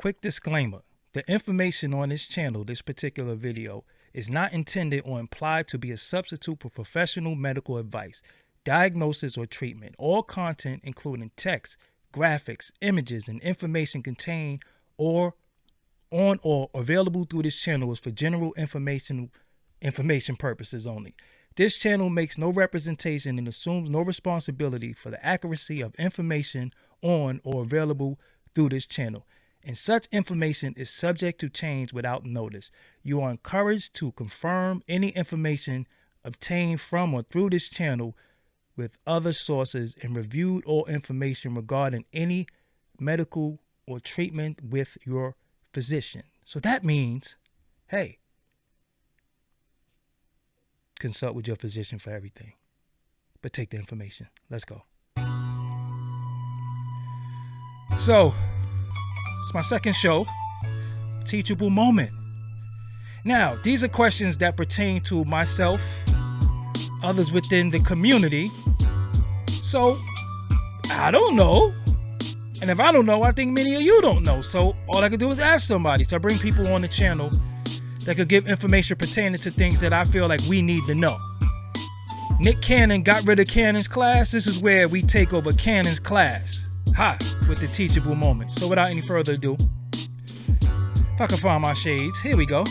Quick disclaimer. The information on this channel, this particular video, is not intended or implied to be a substitute for professional medical advice, diagnosis, or treatment. All content, including text, graphics, images, and information contained or on or available through this channel is for general information purposes only. This channel makes no representation and assumes no responsibility for the accuracy of information on or available through this channel, and such information is subject to change without notice. You are encouraged to confirm any information obtained from or through this channel with other sources and reviewed all information regarding any medical or treatment with your physician. So that means, hey, consult with your physician for everything. But take the information. Let's go. So, it's my second show, Teachable Moment. Now, these are questions that pertain to myself, others within the community. So, I don't know. And if I don't know, I think many of you don't know. So, all I can do is ask somebody. So, I bring people on the channel that could give information pertaining to things that I feel like we need to know. Nick Cannon got rid of Cannon's class. This is where we take over Cannon's class. Ha! With the Teachable Moments. So without any further ado, if I can find my shades, here we go.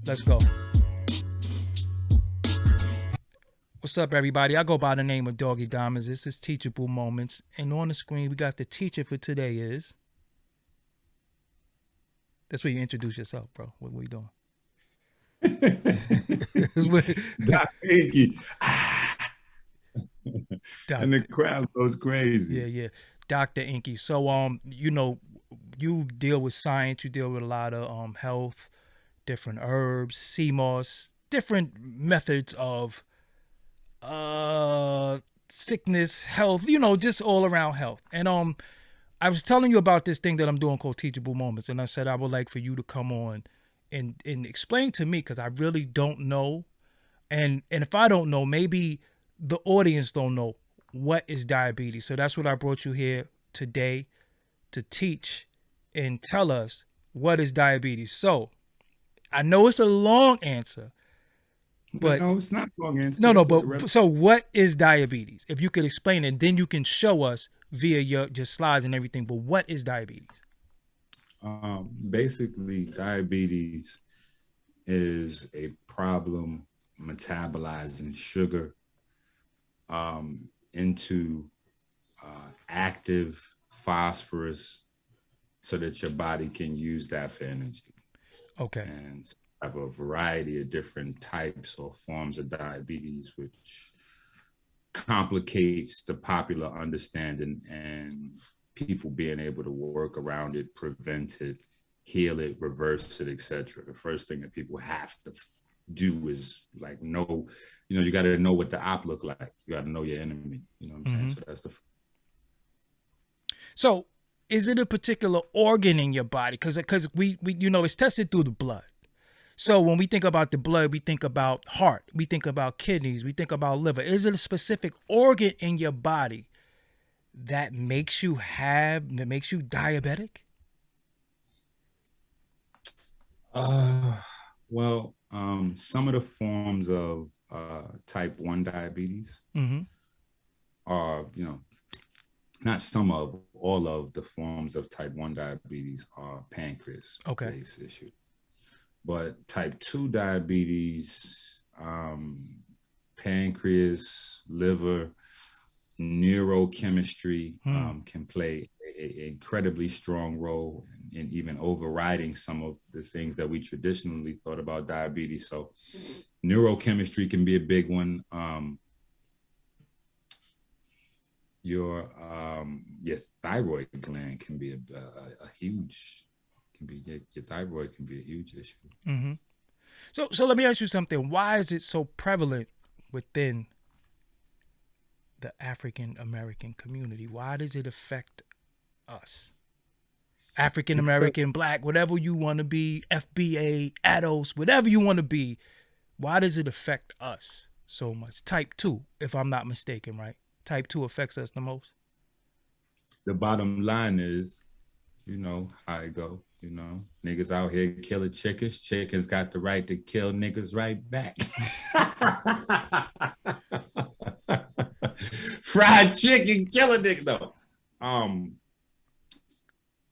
Let's go. What's up, everybody? I go by the name of Doggie Diamonds. This is Teachable Moments. And on the screen, we got the teacher for today is... That's where you introduce yourself, bro. What are we doing? Dr. Enqi. And the crowd goes crazy. Yeah. Dr. Enqi. So, you know, you deal with science. You deal with a lot of health, different herbs, sea moss, different methods of sickness, health, you know, just all around health. And I was telling you about this thing that I'm doing called Teachable Moments, and I said I would like for you to come on and explain to me, because I really don't know. And if I don't know, maybe the audience don't know what is diabetes. So that's what I brought you here today to teach and tell us what is diabetes. So I know it's a long answer, but no, it's not a long answer. No, but so what is diabetes? If you could explain it, then you can show us via your slides and everything. But what is diabetes? Basically, diabetes is a problem metabolizing sugar into active phosphorus so that your body can use that for energy. Okay. And have a variety of different types or forms of diabetes, which complicates the popular understanding and people being able to work around it, prevent it, heal it, reverse it, etc. The first thing that people have to do is like know, you know, you got to know what the op look like. You got to know your enemy. You know what I'm saying? So that's the. So is it a particular organ in your body? Because we you know, it's tested through the blood. So when we think about the blood, we think about heart, we think about kidneys, we think about liver. Is it a specific organ in your body that makes you diabetic? Well, some of the forms of type 1 diabetes are, you know, not some of, all of the forms of type 1 diabetes are pancreas-based issues. But type 2 diabetes, pancreas, liver, neurochemistry can play an incredibly strong role in even overriding some of the things that we traditionally thought about diabetes. So neurochemistry can be a big one. Your thyroid gland can be a huge, your thyroid can be a huge issue. So let me ask you something. Why is it so prevalent within the African American community? Why does it affect us? African American, Black, whatever you want to be, FBA, ADOS, whatever you want to be. Why does it affect us so much? Type 2, if I'm not mistaken, right? Type 2 affects us the most. the bottom line is, how it go. Niggas out here killing chickens. Chickens got the right to kill niggas right back. Fried chicken killing niggas though.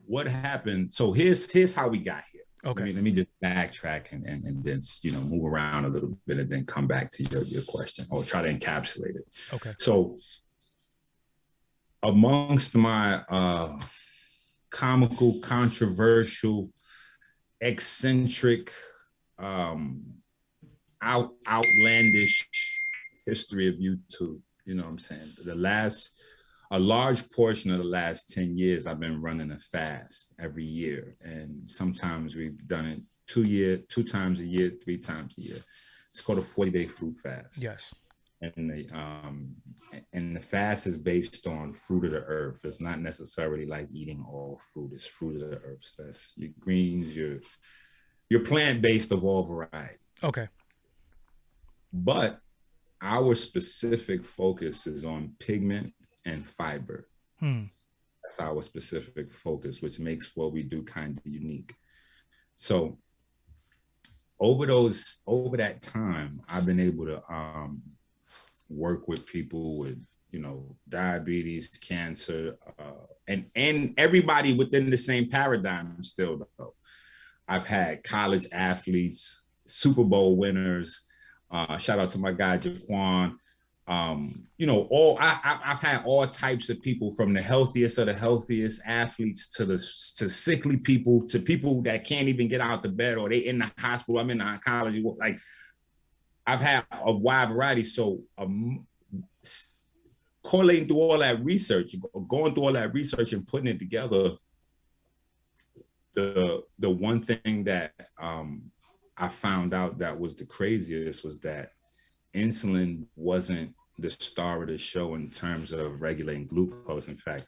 What happened? So here's how we got here. Okay. Let me just backtrack and then move around a little bit and then come back to your question or try to encapsulate it. Okay. So amongst my comical, controversial, eccentric, outlandish history of YouTube, a large portion of the last 10 years, I've been running a fast every year. And sometimes we've done it 2 times a year, 3 times a year. It's called a 40-day fruit fast. Yes. And the fast is based on fruit of the earth. It's not necessarily like eating all fruit. It's fruit of the earth. So that's your greens, your plant-based of all variety. Okay. But our specific focus is on pigment and fiber. That's our specific focus, which makes what we do kind of unique. So over that time, I've been able to work with people with diabetes, cancer, and everybody within the same paradigm still though. I've had college athletes, Super Bowl winners, shout out to my guy Jaquan. I've had all types of people, from the healthiest of the healthiest athletes to sickly people, to people that can't even get out of bed, or they in the hospital. I'm in the oncology. Like, I've had a wide variety. So correlating through all that research, going through all that research and putting it together, the one thing that I found out that was the craziest was that insulin wasn't the star of the show in terms of regulating glucose. In fact,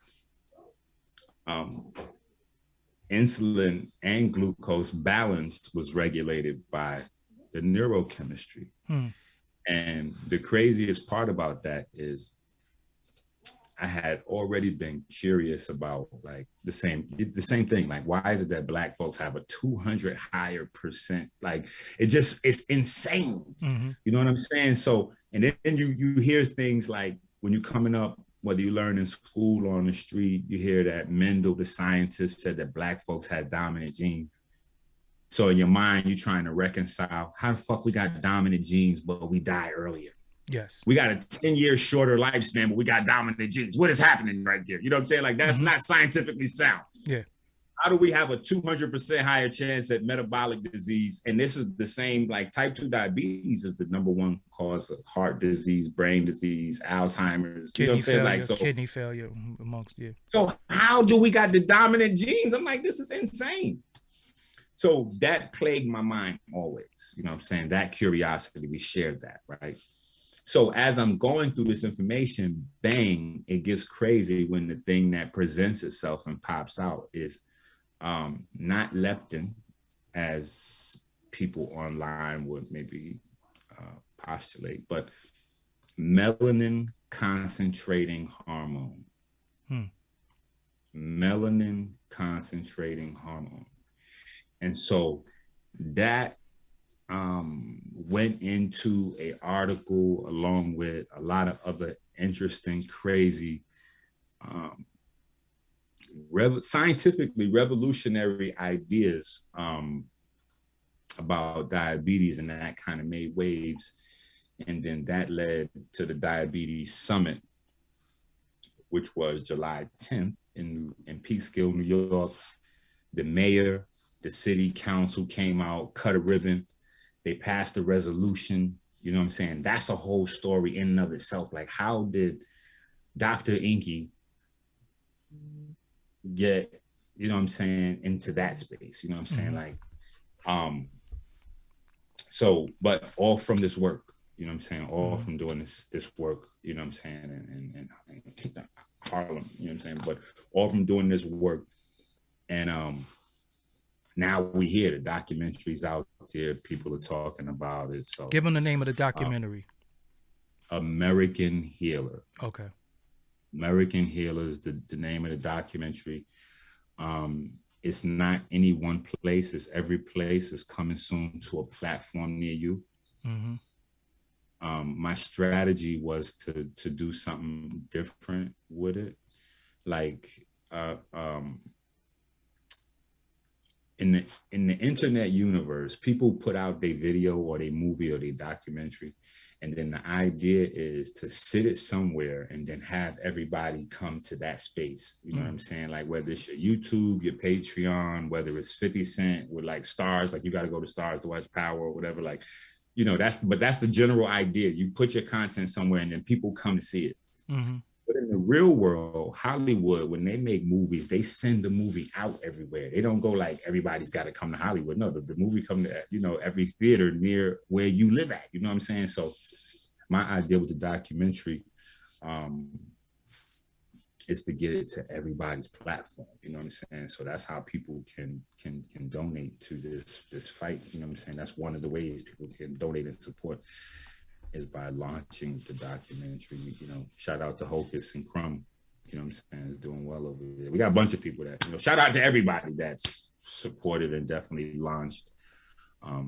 insulin and glucose balance was regulated by the neurochemistry. And the craziest part about that is I had already been curious about like the same thing. Like, why is it that Black folks have a 200 higher percent? Like, it's insane. You know what I'm saying? So, and then you hear things like, when you're coming up, whether you learn in school or on the street, you hear that Mendel, the scientist, said that Black folks had dominant genes. So in your mind, you're trying to reconcile, how the fuck we got dominant genes, but we die earlier? Yes. We got a 10-year shorter lifespan, but we got dominant genes. What is happening right there? You know what I'm saying? Like, that's not scientifically sound. Yeah. How do we have a 200% higher chance at metabolic disease? And this is the same, like, type 2 diabetes is the #1 cause of heart disease, brain disease, Alzheimer's. Kidney you know what I'm saying? failure, Like, so kidney failure amongst you. So how do we got the dominant genes? I'm like, this is insane. So that plagued my mind always. You know what I'm saying? That curiosity, we shared that, right? So as I'm going through this information, bang, it gets crazy when the thing that presents itself and pops out is not leptin, as people online would maybe postulate, but melanin concentrating hormone. Melanin concentrating hormone. And so that went into an article along with a lot of other interesting, crazy, scientifically revolutionary ideas about diabetes, and that kind of made waves. And then that led to the Diabetes Summit, which was July 10th in Peekskill, New York. The mayor, the city council came out, cut a ribbon. They passed a resolution. You know what I'm saying? That's a whole story in and of itself. Like, how did Dr. Enqi get, you know what I'm saying, into that space? You know what I'm saying? Like, so, but all from this work, you know what I'm saying? All from doing this work, you know what I'm saying? And Harlem, you know what I'm saying? But all from doing this work. And now we hear the documentaries out there, people are talking about it. So give them the name of the documentary. American Healer. Okay. American Healers, the name of the documentary. It's not any one place, it's every place. It's coming soon to a platform near you. Mm-hmm. My strategy was to do something different with it. Like in the internet universe, people put out their video or their movie or their documentary, and then the idea is to sit it somewhere and then have everybody come to that space. You know what I'm saying? Like whether it's your YouTube, your Patreon, whether it's 50 Cent with like stars, like you got to go to stars to watch Power or whatever. Like, you know, that's the general idea. You put your content somewhere and then people come to see it. Mm-hmm. But in the real world, Hollywood, when they make movies, they send the movie out everywhere. They don't go like everybody's got to come to Hollywood. No, the movie come to, you know, every theater near where you live at. You know what I'm saying? So my idea with the documentary is to get it to everybody's platform. You know what I'm saying? So that's how people can donate to this fight. You know what I'm saying? That's one of the ways people can donate and support, is by launching the documentary. You know, shout out to Hocus and Crumb. You know what I'm saying? It's doing well over there. We got a bunch of people that, you know, shout out to everybody that's supported and definitely launched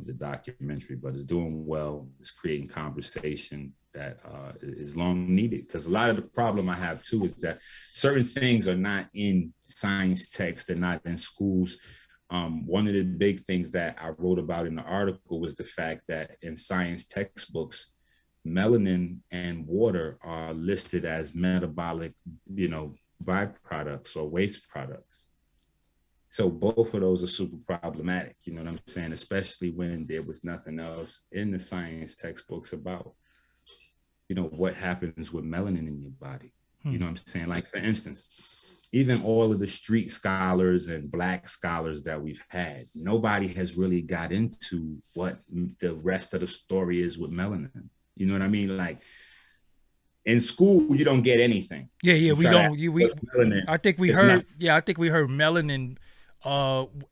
the documentary, but it's doing well. It's creating conversation that is long needed, because a lot of the problem I have too is that certain things are not in science text, they're not in schools. One of the big things that I wrote about in the article was the fact that in science textbooks, melanin and water are listed as metabolic, you know, byproducts or waste products. So both of those are super problematic, you know what I'm saying? Especially when there was nothing else in the science textbooks about, you know, what happens with melanin in your body. You know what I'm saying? Like, for instance, even all of the street scholars and Black scholars that we've had, nobody has really got into what the rest of the story is with melanin. You know what I mean? Like, in school, you don't get anything. Yeah, we don't. I think we heard. I think we heard melanin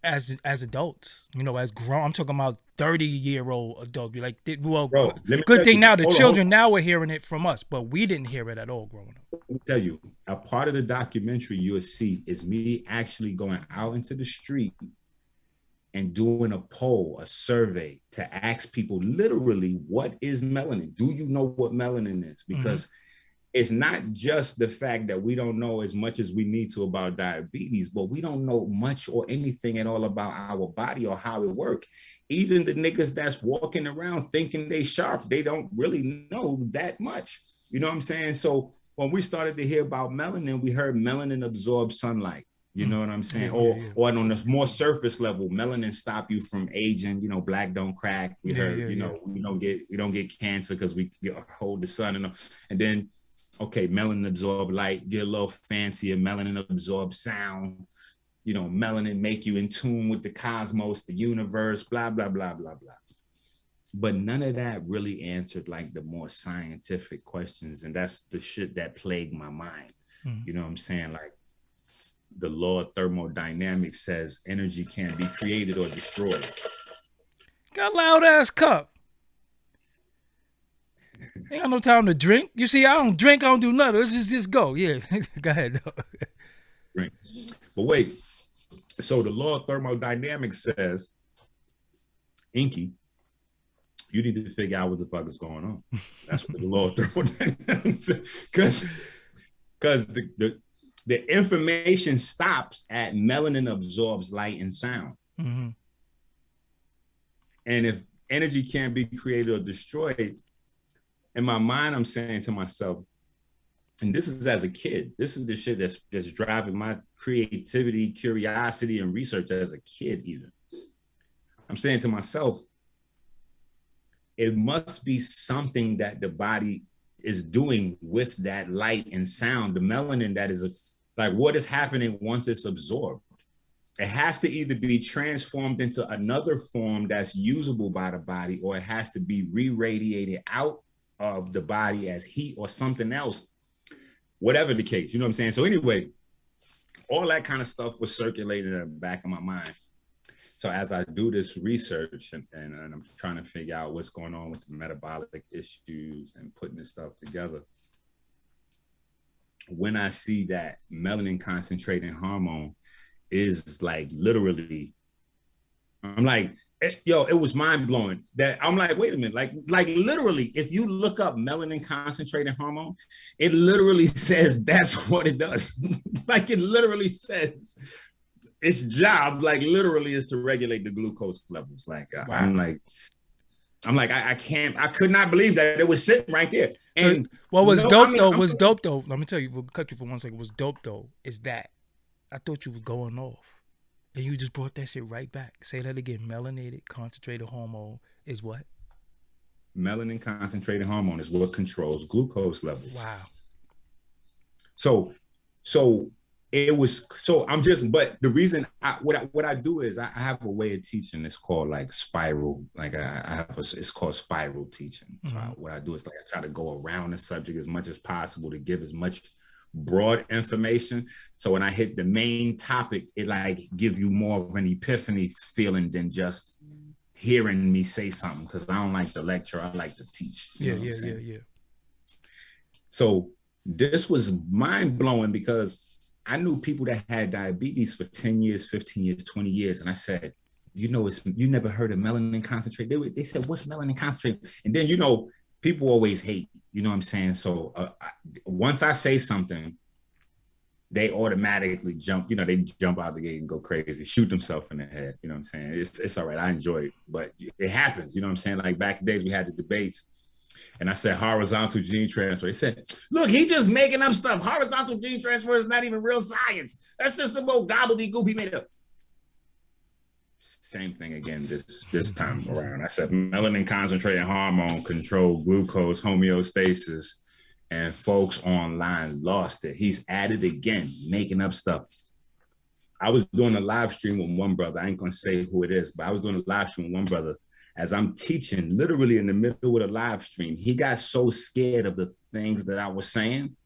as adults. You know, as grown. I'm talking about 30-year-old adults. Like, well, bro, good thing now the children now are hearing it from us, but we didn't hear it at all growing up. Let me tell you, a part of the documentary you'll see is me actually going out into the street and doing a poll, a survey, to ask people literally, what is melanin? Do you know what melanin is? Because it's not just the fact that we don't know as much as we need to about diabetes, but we don't know much or anything at all about our body or how it works. Even the niggas that's walking around thinking they sharp, they don't really know that much. You know what I'm saying? So when we started to hear about melanin, we heard melanin absorbs sunlight. You know what I'm saying? Or on a more surface level, melanin stop you from aging. You know, black don't crack. We heard, you know, we don't get cancer because we hold the sun. And then, okay, melanin absorb light, get a little fancier. Melanin absorb sound. You know, melanin make you in tune with the cosmos, the universe, blah, blah, blah, blah, blah. But none of that really answered like the more scientific questions. And that's the shit that plagued my mind. You know what I'm saying? Like, the law of thermodynamics says energy can't be created or destroyed. Got a loud ass cup. Ain't got no time to drink. You see, I don't drink, I don't do nothing. Let's just go. Yeah, go ahead. Drink. But wait, so the law of thermodynamics says, Enqi, you need to figure out what the fuck is going on. That's what the law of thermodynamics says. Because the information stops at melanin absorbs light and sound. And if energy can't be created or destroyed, in my mind, I'm saying to myself, and this is as a kid, this is the shit that's driving my creativity, curiosity, and research as a kid even. I'm saying to myself, it must be something that the body is doing with that light and sound, the melanin that is like, what is happening once it's absorbed? It has to either be transformed into another form that's usable by the body, or it has to be re-radiated out of the body as heat or something else, whatever the case, you know what I'm saying? So anyway, all that kind of stuff was circulating in the back of my mind. So as I do this research and I'm trying to figure out what's going on with the metabolic issues and putting this stuff together, when I see that melanin concentrating hormone is like literally, I'm like, yo, it was mind blowing that I'm like, wait a minute, like literally, if you look up melanin concentrating hormone, it literally says that's what it does. Like it literally says its job, like literally, is to regulate the glucose levels. Like wow. I'm like, I could not believe that it was sitting right there. And what was dope though, let me tell you, we'll cut you for 1 second. What's dope though is that I thought you were going off. And you just brought that shit right back. Say that again. Melanated concentrated hormone is what? Melanin concentrated hormone is what controls glucose levels. Wow. So it was, so I'm just, but the reason what I do is I have a way of teaching. It's called like spiral. Like it's called spiral teaching. So what I do is like I try to go around the subject as much as possible to give as much broad information. So when I hit the main topic, it like give you more of an epiphany feeling than just hearing me say something. Cause I don't like to lecture. I like to teach. Yeah. So this was mind blowing because I knew people that had diabetes for 10 years, 15 years, 20 years. And I said, you never heard of melanin concentrate. They said, what's melanin concentrate? And then, people always hate, you know what I'm saying? So once I say something, they automatically jump, they jump out the gate and go crazy, shoot themselves in the head. You know what I'm saying? It's all right. I enjoy it, but it happens. You know what I'm saying? Like back in the days we had the debates and I said horizontal gene transfer. They said, look, he just making up stuff. Horizontal gene transfer is not even real science. That's just some old gobbledygook he made up. Same thing again this time around. I said melanin concentrating hormone control glucose homeostasis, and folks online lost it. He's at it again, making up stuff. I was doing a live stream with one brother. I ain't gonna say who it is, but I was doing a live stream with one brother. As I'm teaching, literally in the middle of the live stream, he got so scared of the things that I was saying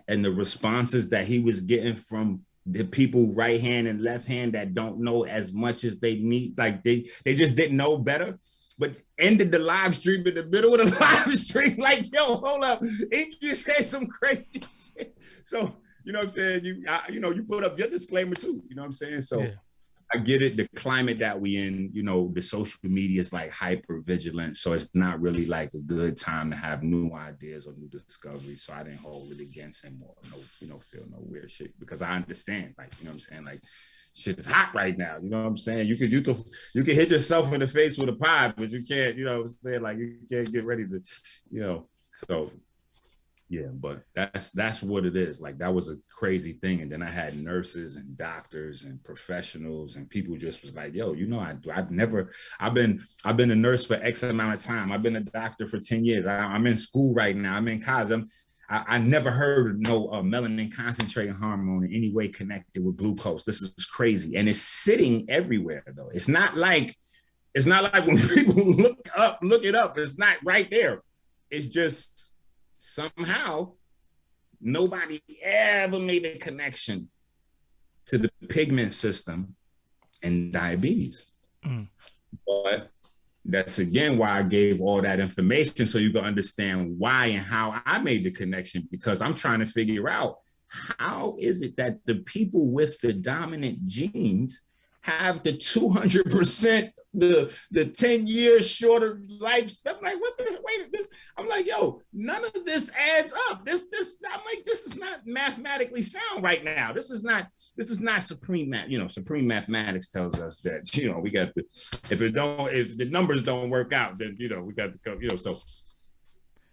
and the responses that he was getting from the people right hand and left hand that don't know as much as they need. Like they just didn't know better, but ended the live stream in the middle of the live stream. Like, yo, hold up. Enqi said some crazy shit. So, you know what I'm saying? You put up your disclaimer too. You know what I'm saying? So yeah. I get it. The climate that we in, the social media is like hyper vigilant. So it's not really like a good time to have new ideas or new discoveries. So I didn't hold it against him or feel no weird shit because I understand, like, you know what I'm saying? Like shit is hot right now. You know what I'm saying? You can hit yourself in the face with a pie, but you can't, you know what I'm saying? Like you can't get ready to, so yeah, but that's what it is. Like that was a crazy thing. And then I had nurses and doctors and professionals and people just was like, yo, I've been a nurse for X amount of time. I've been a doctor for 10 years. I'm in school right now. I'm in college. I never heard of no melanin concentrating hormone in any way connected with glucose. This is crazy. And it's sitting everywhere though. It's not like when people look it up, it's not right there. It's just, somehow nobody ever made a connection to the pigment system and diabetes. But that's again why I gave all that information, so you can understand why and how I made the connection, because I'm trying to figure out how is it that the people with the dominant genes have the 200%, the 10 years shorter life. I'm like, what the wait? I'm like, yo, none of this adds up. This I'm like, this is not mathematically sound right now. This is not supreme math. Supreme mathematics tells us that, we got to, if the numbers don't work out, then we got to go, So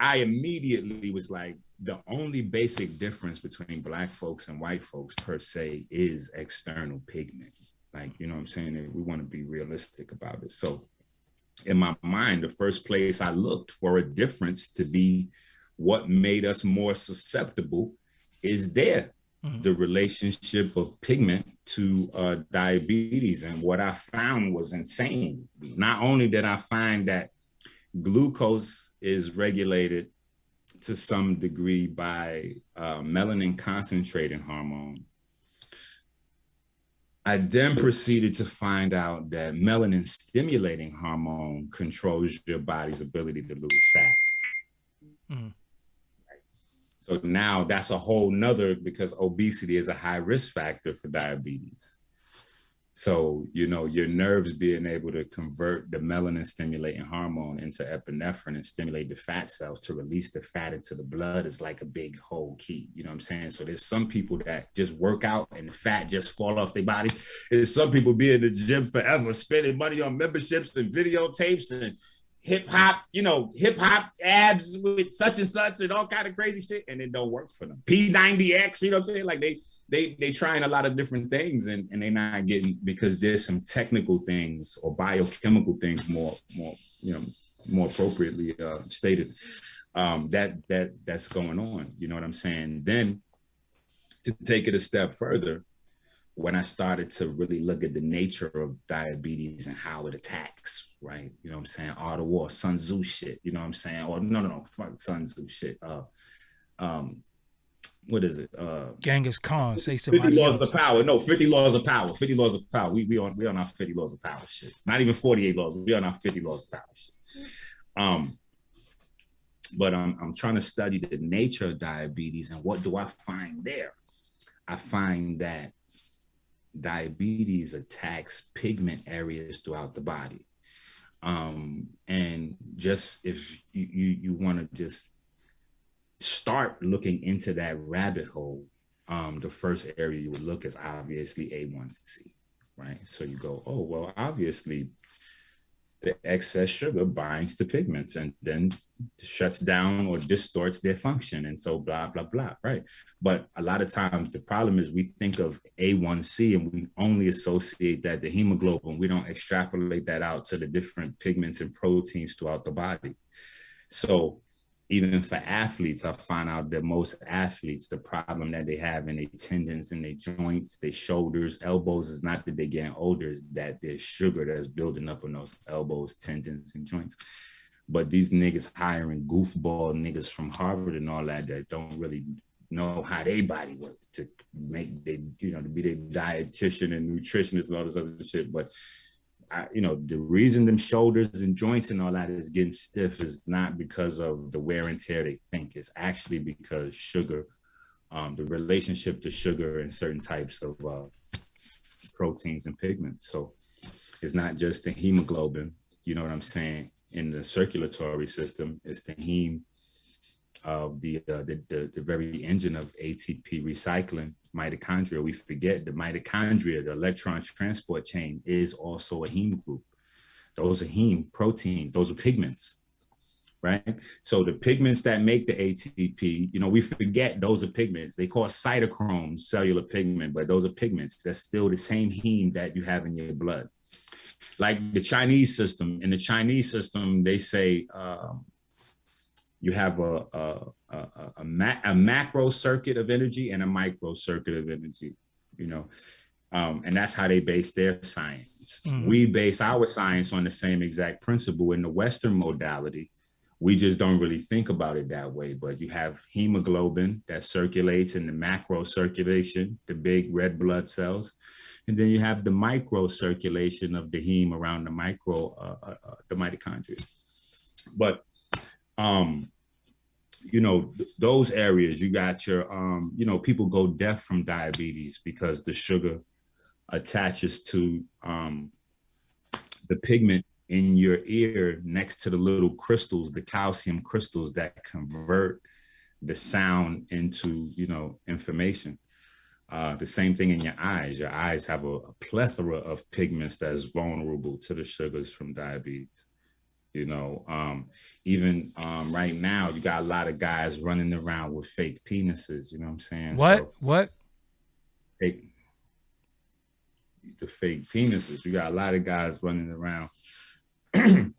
I immediately was like, the only basic difference between Black folks and white folks per se is external pigment. Like, you know what I'm saying? We want to be realistic about it. So in my mind, the first place I looked for a difference to be what made us more susceptible is there. Mm-hmm. The relationship of pigment to diabetes. And what I found was insane. Not only did I find that glucose is regulated to some degree by melanin concentrating hormone, I then proceeded to find out that melanin stimulating hormone controls your body's ability to lose fat. Mm. So now that's a whole nother, because obesity is a high risk factor for diabetes. So, you know, your nerves being able to convert the melanin stimulating hormone into epinephrine and stimulate the fat cells to release the fat into the blood is like a big whole key. You know what I'm saying? So there's some people that just work out and the fat just fall off their body. There's some people be in the gym forever, spending money on memberships and videotapes and hip hop, you know, hip hop abs with such and such and all kind of crazy shit, and it don't work for them. P90X, you know what I'm saying? Like they trying a lot of different things and they're not getting, because there's some technical things or biochemical things more you know, more appropriately stated, that's going on. You know what I'm saying? Then to take it a step further, when I started to really look at the nature of diabetes and how it attacks, right? You know what I'm saying? All the war, Sun Tzu shit, you know what I'm saying? Or no, fuck Sun Tzu shit. What is it? Genghis Khan, say 50 somebody laws else. of power. No, 50 laws of power. 50 laws of power. We on our 50 laws of power shit. Not even 48 laws. We on our 50 laws of power shit. But I'm trying to study the nature of diabetes, and what do I find there? I find that diabetes attacks pigment areas throughout the body. And just if you want to just start looking into that rabbit hole, the first area you would look is obviously A1C, right? So you go, oh, well, obviously the excess sugar binds to pigments and then shuts down or distorts their function. And so blah, blah, blah, right? But a lot of times the problem is we think of A1C and we only associate that to hemoglobin. We don't extrapolate that out to the different pigments and proteins throughout the body. So even for athletes, I find out that most athletes, the problem that they have in their tendons and their joints, their shoulders, elbows, is not that they're getting older, is that there's sugar that's building up in those elbows, tendons, and joints. But these niggas hiring goofball niggas from Harvard and all that don't really know how their body works to make they, you know, to be their dietitian and nutritionist and all this other shit. But you know, the reason them shoulders and joints and all that is getting stiff is not because of the wear and tear they think. It's actually because sugar, the relationship to sugar and certain types of proteins and pigments. So it's not just the hemoglobin, you know what I'm saying, in the circulatory system. It's the heme of the very engine of ATP recycling, mitochondria. We forget the mitochondria, the electron transport chain, is also a heme group. Those are heme proteins. Those are pigments, right? So the pigments that make the ATP, you know, we forget those are pigments. They call cytochrome cellular pigment, but those are pigments. That's still the same heme that you have in your blood. Like the Chinese system. In the Chinese system, they say you have a macro circuit of energy and a micro circuit of energy, you know, and that's how they base their science. Mm-hmm. We base our science on the same exact principle. In the Western modality, we just don't really think about it that way. But you have hemoglobin that circulates in the macro circulation, the big red blood cells. And then you have the micro circulation of the heme around the mitochondria. But you know, those areas, you got your, you know, people go deaf from diabetes because the sugar attaches to the pigment in your ear next to the little crystals, the calcium crystals that convert the sound into, you know, information. The same thing in your eyes. Your eyes have a plethora of pigments that's vulnerable to the sugars from diabetes. You know, even right now, you got a lot of guys running around with fake penises. You know what I'm saying? What? The fake penises. You got a lot of guys running around with,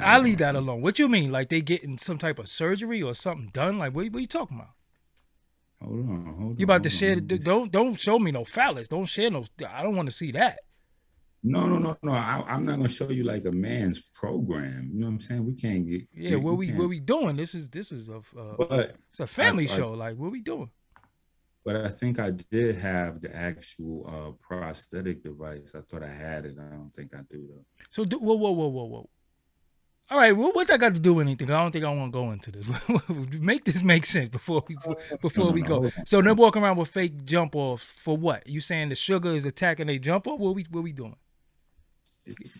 I leave that alone. What you mean? Like they getting some type of surgery or something done? Like what are you talking about? Hold on. You about to share? Don't show me no phallus. Don't share no. I don't want to see that. No. I'm not gonna show you like a man's program. You know what I'm saying? We can't get. Yeah, what we doing? This is it's a family show. Like what we doing? But I think I did have the actual prosthetic device. I thought I had it. I don't think I do though. So whoa. All right, well, what that got to do with anything? I don't think I want to go into this. Make this make sense before we go. Hold So they're on. walking around with fake jump offs for what? You saying the sugar is attacking a jump off? What we doing?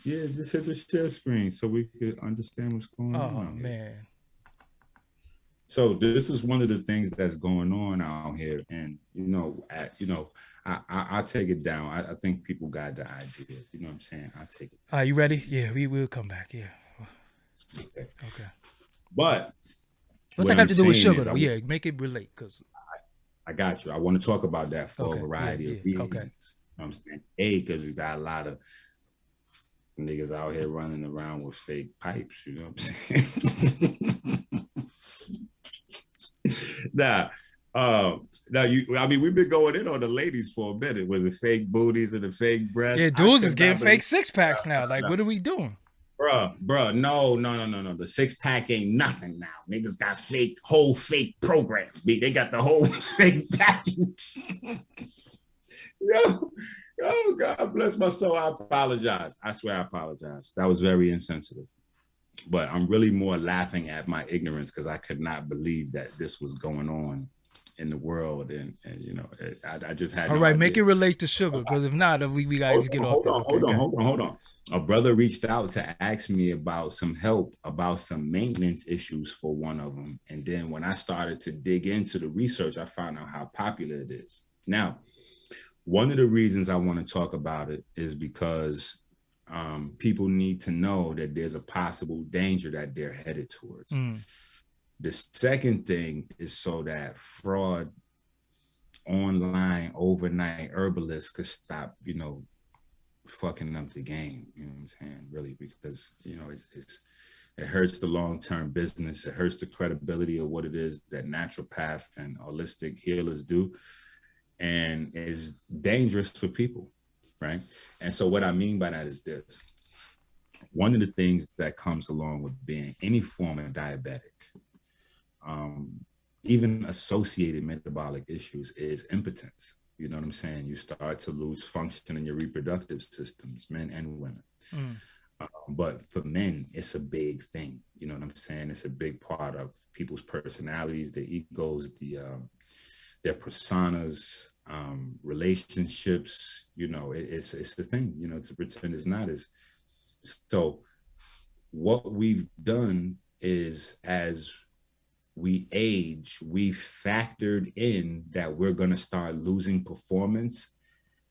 Yeah, just hit the share screen so we could understand what's going Oh on. man. So this is one of the things that's going on out here, and I'll take it down. I think people got the idea. You know what I'm saying? I'll take it. Are you ready? Yeah, we will come back. Yeah. Okay. What's But what that I'm got to do with saying sugar? is Though? Yeah, make it relate, cause I got you. I want to talk about that for a variety of reasons. Okay. You know what I'm saying? Because you got a lot of niggas out here running around with fake pipes. You know what I'm saying? We've been going in on the ladies for a minute with the fake booties and the fake breasts. Yeah, dudes is getting fake 6-packs now. Like, what are we doing? Bruh, no. The 6-pack ain't nothing now. Niggas got whole fake programs. They got the whole fake package. Yo, God bless my soul. I apologize. I swear I apologize. That was very insensitive. But I'm really more laughing at my ignorance because I could not believe that this was going on in the world. And I just had All no right, idea. Make it relate to sugar, because if not, we guys get off. Hold on. A brother reached out to ask me about some help about some maintenance issues for one of them. And then when I started to dig into the research, I found out how popular it is. Now, one of the reasons I want to talk about it is because people need to know that there's a possible danger that they're headed towards. The second thing is so that fraud, online, overnight herbalists could stop, fucking up the game. You know what I'm saying? Really, because it hurts the long-term business. It hurts the credibility of what it is that naturopath and holistic healers do, and is dangerous for people. Right. And so what I mean by that is this. One of the things that comes along with being any form of diabetic, even associated metabolic issues, is impotence. You know what I'm saying? You start to lose function in your reproductive systems, men and women. But for men, it's a big thing. You know what I'm saying? It's a big part of people's personalities, their egos, their personas, relationships. It's the thing, to pretend it's not. So what we've done is, as we age, we factored in that we're going to start losing performance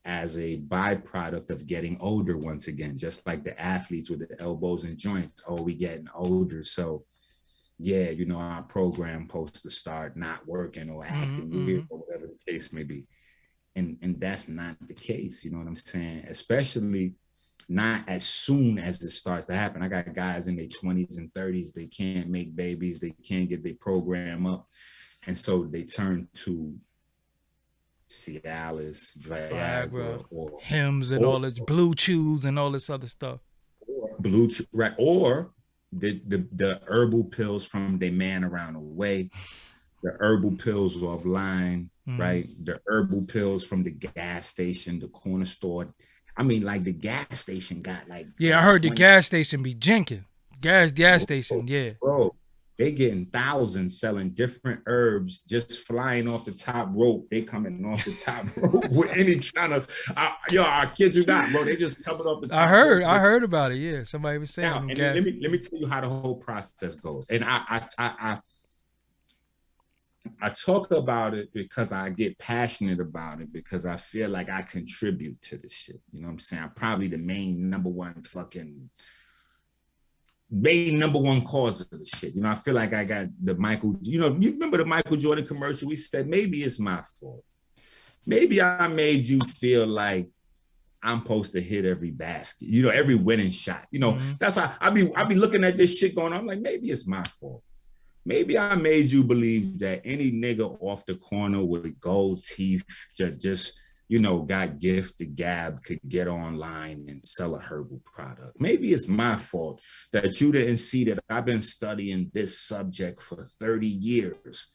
as a byproduct of getting older once again, just like the athletes with the elbows and joints. Oh, we getting older. So yeah, our program supposed to start not working or acting weird or whatever the case may be. And that's not the case. You know what I'm saying? Especially not as soon as it starts to happen. I got guys in their 20s and 30s. They can't make babies. They can't get their program up. And so they turn to Cialis, Viagra, or Hims and all this, Blue Chews and all this other stuff. Or the herbal pills from their man around the way, the herbal pills offline, right? The herbal pills from the gas station, the corner store. I mean, like the gas station got like. Yeah, I heard the gas station be jinking. Gas station, yeah. Bro, they getting thousands selling different herbs, just flying off the top rope. They coming off the top rope with any kind of. I kid you not, bro. They just coming off the top. I heard about it. Yeah, somebody was saying. Now, and let me tell you how the whole process goes. And I talk about it because I get passionate about it, because I feel like I contribute to this shit. You know what I'm saying? I'm probably the main number one cause of the shit. I feel like I got the Michael, you remember the Michael Jordan commercial? We said, maybe it's my fault. Maybe I made you feel like I'm supposed to hit every basket, every winning shot. That's how I be looking at this shit going on. I'm like, maybe it's my fault. Maybe I made you believe that any nigga off the corner with gold teeth just, got gift the gab could get online and sell a herbal product. Maybe it's my fault that you didn't see that I've been studying this subject for 30 years.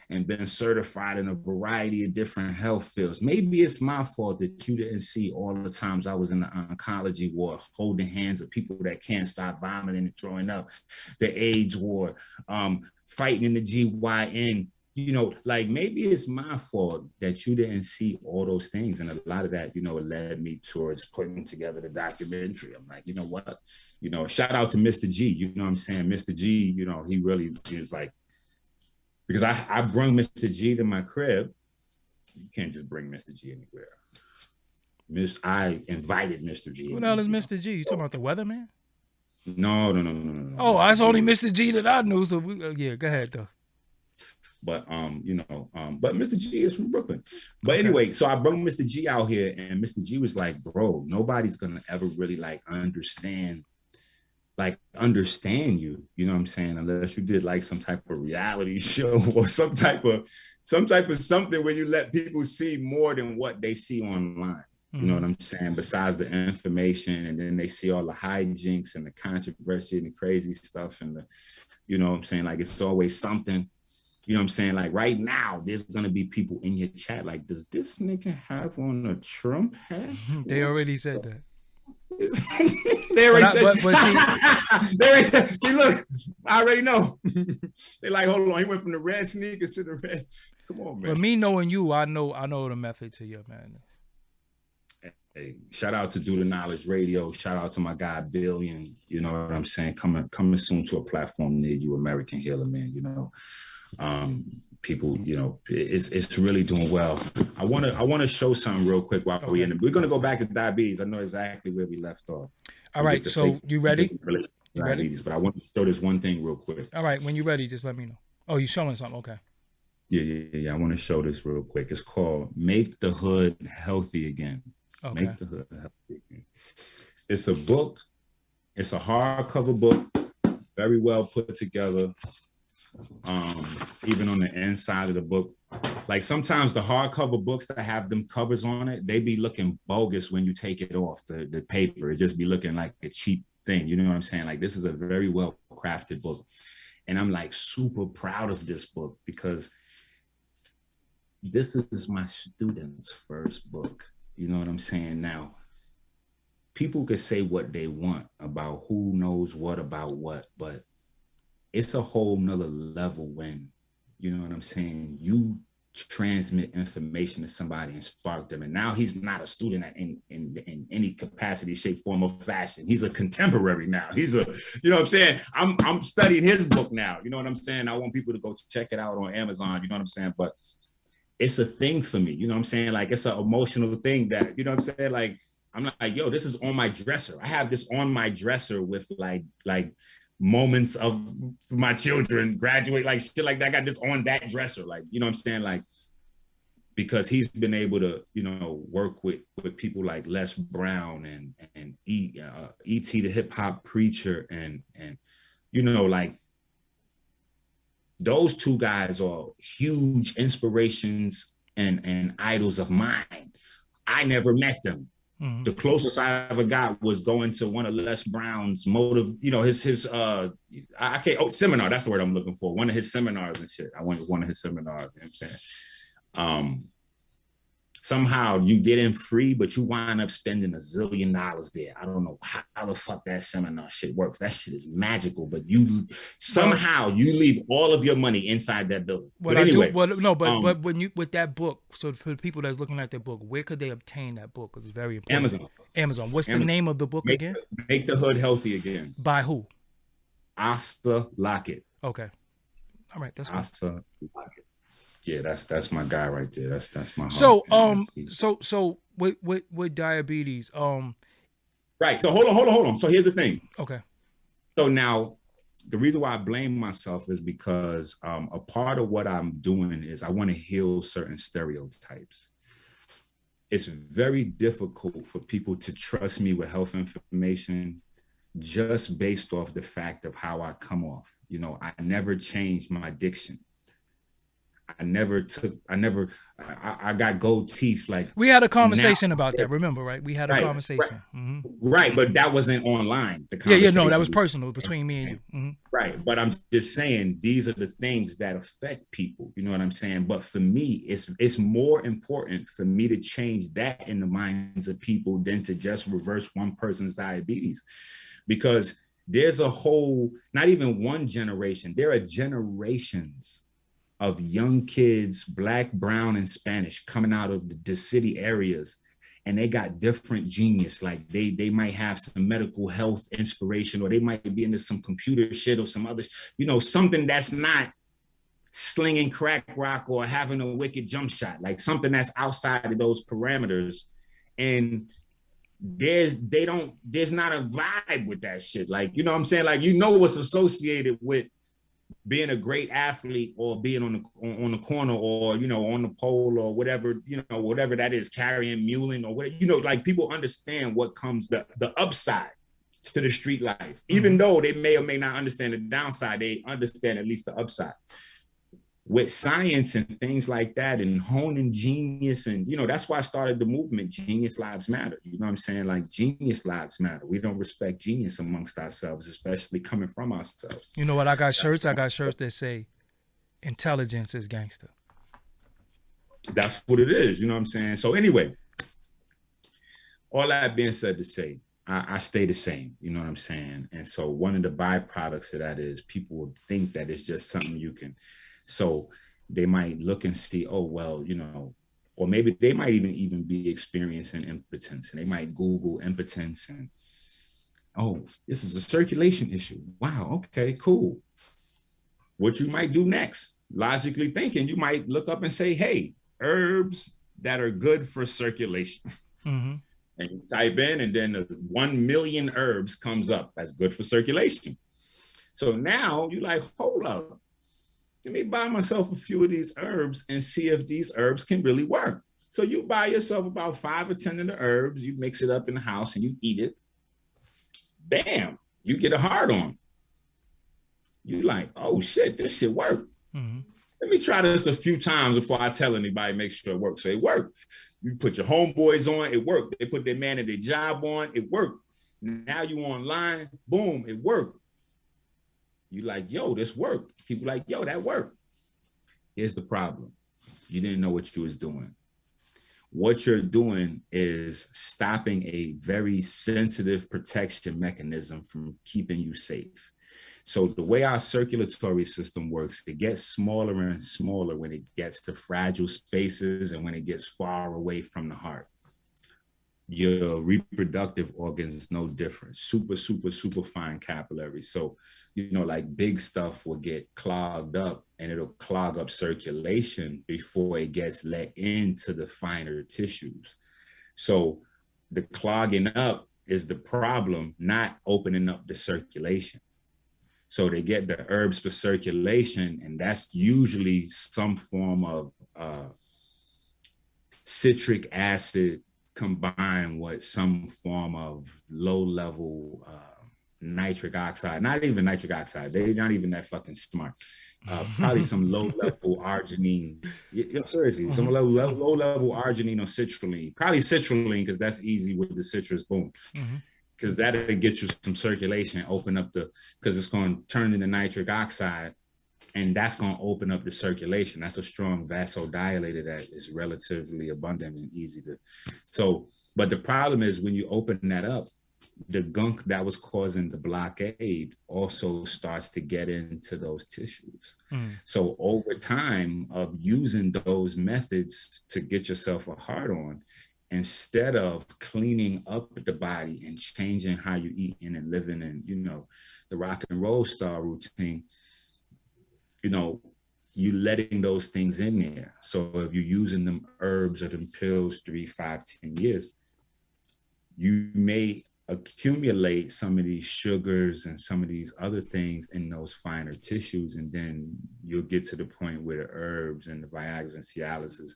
and been certified in a variety of different health fields. Maybe it's my fault that you didn't see all the times I was in the oncology ward, holding hands of people that can't stop vomiting and throwing up, the AIDS ward, fighting in the GYN. You know, like maybe it's my fault that you didn't see all those things. And a lot of that, you know, led me towards putting together the documentary. I'm like, you know what? You know, shout out to Mr. G. You know what I'm saying? Mr. G, you know, he really is like, because I bring Mr. G to my crib. You can't just bring Mr. G anywhere. I invited Mr. G. What the hell is Mr. G? You talking about the weatherman? No. Oh, that's only Mr. G that I knew. So yeah, go ahead though. But you know, but Mr. G is from Brooklyn. But anyway, so I brought Mr. G out here, and Mr. G was like, bro, nobody's gonna ever really like understand you, you know what I'm saying, unless you did like some type of reality show or some type of something where you let people see more than what they see online. You know what I'm saying? Besides the information, and then they see all the hijinks and the controversy and the crazy stuff, and the, you know what I'm saying, like it's always something. You know what I'm saying? Like right now, there's gonna be people in your chat like, does this nigga have on a Trump hat? They already said that. They already said. See, look, I already know. They like, hold on, he went from the red sneakers to the red. Come on, man. But me knowing you, I know the method to your madness. Hey, shout out to Do the Knowledge Radio. Shout out to my guy Billion. You know what I'm saying? Coming soon to a platform near you, American Healer, man. You know. People, you know, it's really doing well. I want to show something real quick while we're going to go back to diabetes. I know exactly where we left off. All right, so you ready? You ready? But I want to show this one thing real quick. All right, when you're ready, just let me know. Oh, you're showing something? Okay. Yeah. I want to show this real quick. It's called "Make the Hood Healthy Again." Okay. Make the Hood Healthy Again. It's a book. It's a hardcover book, very well put together. Even on the inside of the book, like sometimes the hardcover books that have them covers on it, they be looking bogus when you take it off the paper. It just be looking like a cheap thing. You know what I'm saying? Like this is a very well crafted book, and I'm like super proud of this book because this is my students' first book. You know what I'm saying? Now, people could say what they want about who knows what about what, but it's a whole nother level when, you know what I'm saying, you transmit information to somebody and spark them. And now he's not a student in any capacity, shape, form, or fashion. He's a contemporary now. He's a, you know what I'm saying? I'm studying his book now. You know what I'm saying? I want people to go check it out on Amazon. You know what I'm saying? But it's a thing for me. You know what I'm saying? Like it's an emotional thing that, you know what I'm saying? Like, I'm like, yo, this is on my dresser. I have this on my dresser with like moments of my children graduate, like shit like that. I got this on that dresser, like, you know what I'm saying? Like, because he's been able to, you know, work with people like Les Brown and E.T. the hip hop preacher and you know, like those two guys are huge inspirations and idols of mine. I never met them. Mm-hmm. The closest I ever got was going to one of Les Brown's seminar. That's the word I'm looking for. One of his seminars and shit. I went to one of his seminars. You know what I'm saying? Somehow you get in free, but you wind up spending $1 zillion there. I don't know how the fuck that seminar shit works. That shit is magical, but you leave all of your money inside that building. But anyway, but when you with that book, so for the people that's looking at that book, where could they obtain that book? Because it's very important. Amazon. What's the name of the book again? Make the Hood Healthy Again. By who? Asa Lockett. Okay. All right, that's Asa Lockett. Yeah, that's my guy right there. That's my heart. So with diabetes, right. So hold on. So here's the thing. Okay. So now the reason why I blame myself is because a part of what I'm doing is I want to heal certain stereotypes. It's very difficult for people to trust me with health information just based off the fact of how I come off. You know, I never changed my diction. I got gold teeth. Like we had a conversation about that. Remember, right? We had a conversation. Right. Mm-hmm. Right. But that wasn't online. The conversation. Yeah. No, that was personal between me and you. Mm-hmm. Right. But I'm just saying these are the things that affect people. You know what I'm saying? But for me, it's more important for me to change that in the minds of people than to just reverse one person's diabetes. Because there's a whole, not even one generation, there are generations of young kids, Black, brown, and Spanish, coming out of the city areas, and they got different genius. Like they might have some medical health inspiration, or they might be into some computer shit or some other, something that's not slinging crack rock or having a wicked jump shot, like something that's outside of those parameters. And there's not a vibe with that shit. Like, you know what I'm saying? Like, what's associated with being a great athlete, or being on the corner, or on the pole, or whatever, whatever that is, carrying, muling, or whatever, like, people understand what comes, the upside to the street life. Even though they may or may not understand the downside, they understand at least the upside. With science and things like that, and honing genius, and that's why I started the movement, Genius Lives Matter. You know what I'm saying? Like, genius lives matter. We don't respect genius amongst ourselves, especially coming from ourselves. You know what? I got shirts that say intelligence is gangster. That's what it is. You know what I'm saying? So anyway, all that being said to say, I stay the same. You know what I'm saying? And so one of the byproducts of that is people would think that it's just something you can. So they might look and see, oh, well, or maybe they might even be experiencing impotence, and they might Google impotence, and, oh, this is a circulation issue. Wow, okay, cool. What you might do next, logically thinking, you might look up and say, hey, herbs that are good for circulation. And you type in, and then 1 million herbs comes up that's good for circulation. So now you're like, hold up. Let me buy myself a few of these herbs and see if these herbs can really work. So you buy yourself about 5 or 10 of the herbs, you mix it up in the house, and you eat it. Bam, you get a hard on. You like, oh shit, this shit work. Let me try this a few times before I tell anybody, make sure it works. So it worked. You put your homeboys on, it worked. They put their man at their job on, it worked. Now you online, boom, it worked. You like, yo, this worked. People like, yo, that worked. Here's the problem. You didn't know what you was doing. What you're doing is stopping a very sensitive protection mechanism from keeping you safe. So the way our circulatory system works, it gets smaller and smaller when it gets to fragile spaces and when it gets far away from the heart. Your reproductive organs is no different. Super, super, super fine capillaries. So, like, big stuff will get clogged up, and it'll clog up circulation before it gets let into the finer tissues. So the clogging up is the problem, not opening up the circulation. So they get the herbs for circulation, and that's usually some form of citric acid combined with some form of low-level nitric oxide. Not even nitric oxide. They're not even that fucking smart. Probably some low-level arginine. Seriously, some low-level arginine or citrulline. Probably citrulline, because that's easy with the citrus. Boom. Because that'll get you some circulation and open up because it's going to turn into nitric oxide, and that's going to open up the circulation. That's a strong vasodilator that is relatively abundant and easy to. So, but the problem is when you open that up, the gunk that was causing the blockade also starts to get into those tissues. So over time of using those methods to get yourself a hard on, instead of cleaning up the body and changing how you eating and living and, the rock and roll star routine, you letting those things in there. So if you're using them herbs or them pills 3, 5, 10 years, you may accumulate some of these sugars and some of these other things in those finer tissues. And then you'll get to the point where the herbs and the Viagra and Cialises,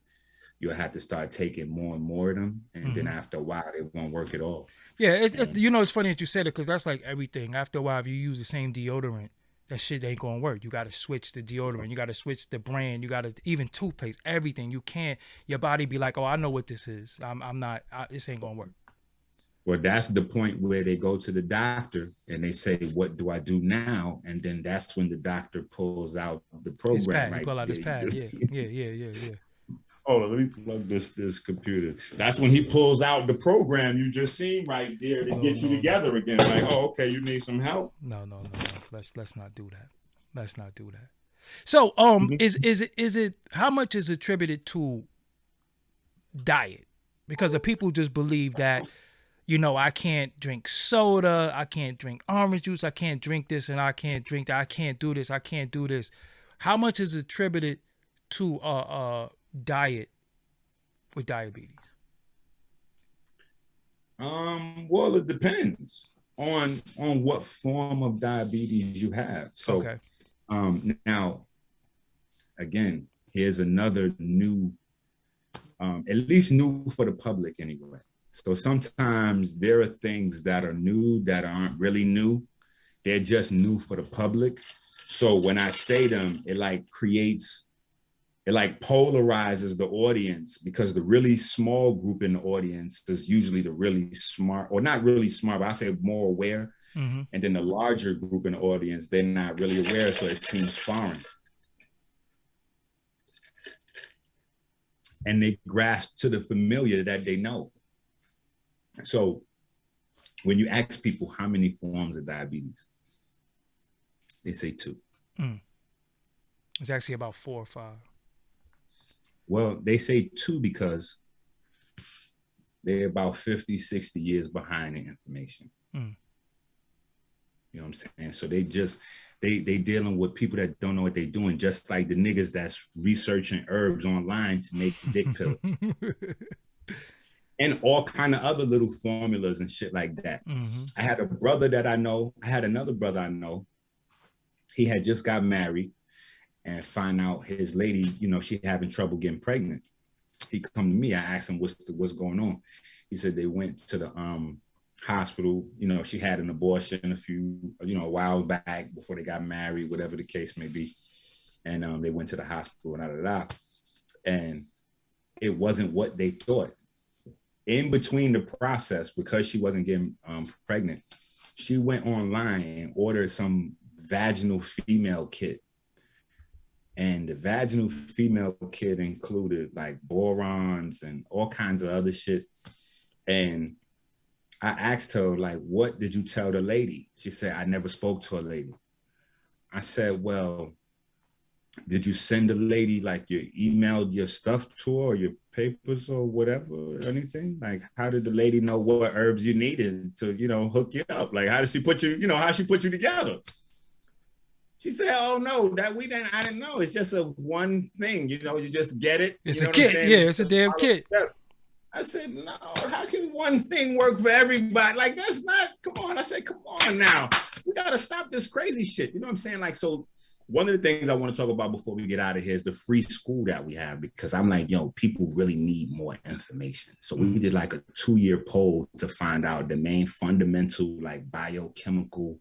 you'll have to start taking more and more of them. And then after a while, it won't work at all. Yeah, it's funny that you said it, because that's like everything. After a while, if you use the same deodorant, that shit ain't gonna work. You gotta switch the deodorant. You gotta switch the brand. You gotta, even toothpaste, everything. You can't, your body be like, oh, I know what this is. I'm not, this ain't gonna work. Well, that's the point where they go to the doctor and they say, what do I do now? And then that's when the doctor pulls out the program. His pad. Right? He pull out his pad. Yeah. Hold on, let me plug this computer. That's when he pulls out the program you just seen right there to get you together again. Like, oh, okay, you need some help. No. Let's not do that. Let's not do that. So, is it how much is attributed to diet? Because the people just believe that, I can't drink soda, I can't drink orange juice, I can't drink this, and I can't drink that, I can't do this, I can't do this. How much is attributed to diet with diabetes? Well, it depends on what form of diabetes you have. So, okay. Now, again, here's another new, at least new for the public anyway. So sometimes there are things that are new that aren't really new. They're just new for the public. So when I say them, it polarizes the audience, because the really small group in the audience is usually the really smart, or not really smart, but I say more aware. Mm-hmm. And then the larger group in the audience, they're not really aware, so it seems foreign. And they grasp to the familiar that they know. So when you ask people how many forms of diabetes, they say 2. It's actually about 4 or 5. Well, they say 2 because they're about 50, 60 years behind in information. You know what I'm saying? So they dealing with people that don't know what they're doing, just like the niggas that's researching herbs online to make dick pill. And all kind of other little formulas and shit like that. Mm-hmm. I had another brother I know. He had just got married and find out his lady, she having trouble getting pregnant. He come to me, I asked him what's going on. He said they went to the hospital, she had an abortion a while back before they got married, whatever the case may be. And they went to the hospital and it wasn't what they thought. In between the process, because she wasn't getting pregnant, she went online and ordered some vaginal female kit. And the vaginal female kit included like borons and all kinds of other shit. And I asked her, like, what did you tell the lady? She said, I never spoke to a lady. I said, well, did you send the lady, like, you emailed your stuff to her or your papers or whatever, or anything? Like, how did the lady know what herbs you needed to, hook you up? Like, how did she put you, how she put you together? She said, oh, no, I didn't know. It's just a one thing, you just get it. It's a kit. Yeah, it's a damn kit. I said, no, how can one thing work for everybody? Like, that's not, come on. I said, come on now. We got to stop this crazy shit. You know what I'm saying? Like, so one of the things I want to talk about before we get out of here is the free school that we have, because I'm like, people really need more information. So we did like a 2-year poll to find out the main fundamental, like, biochemical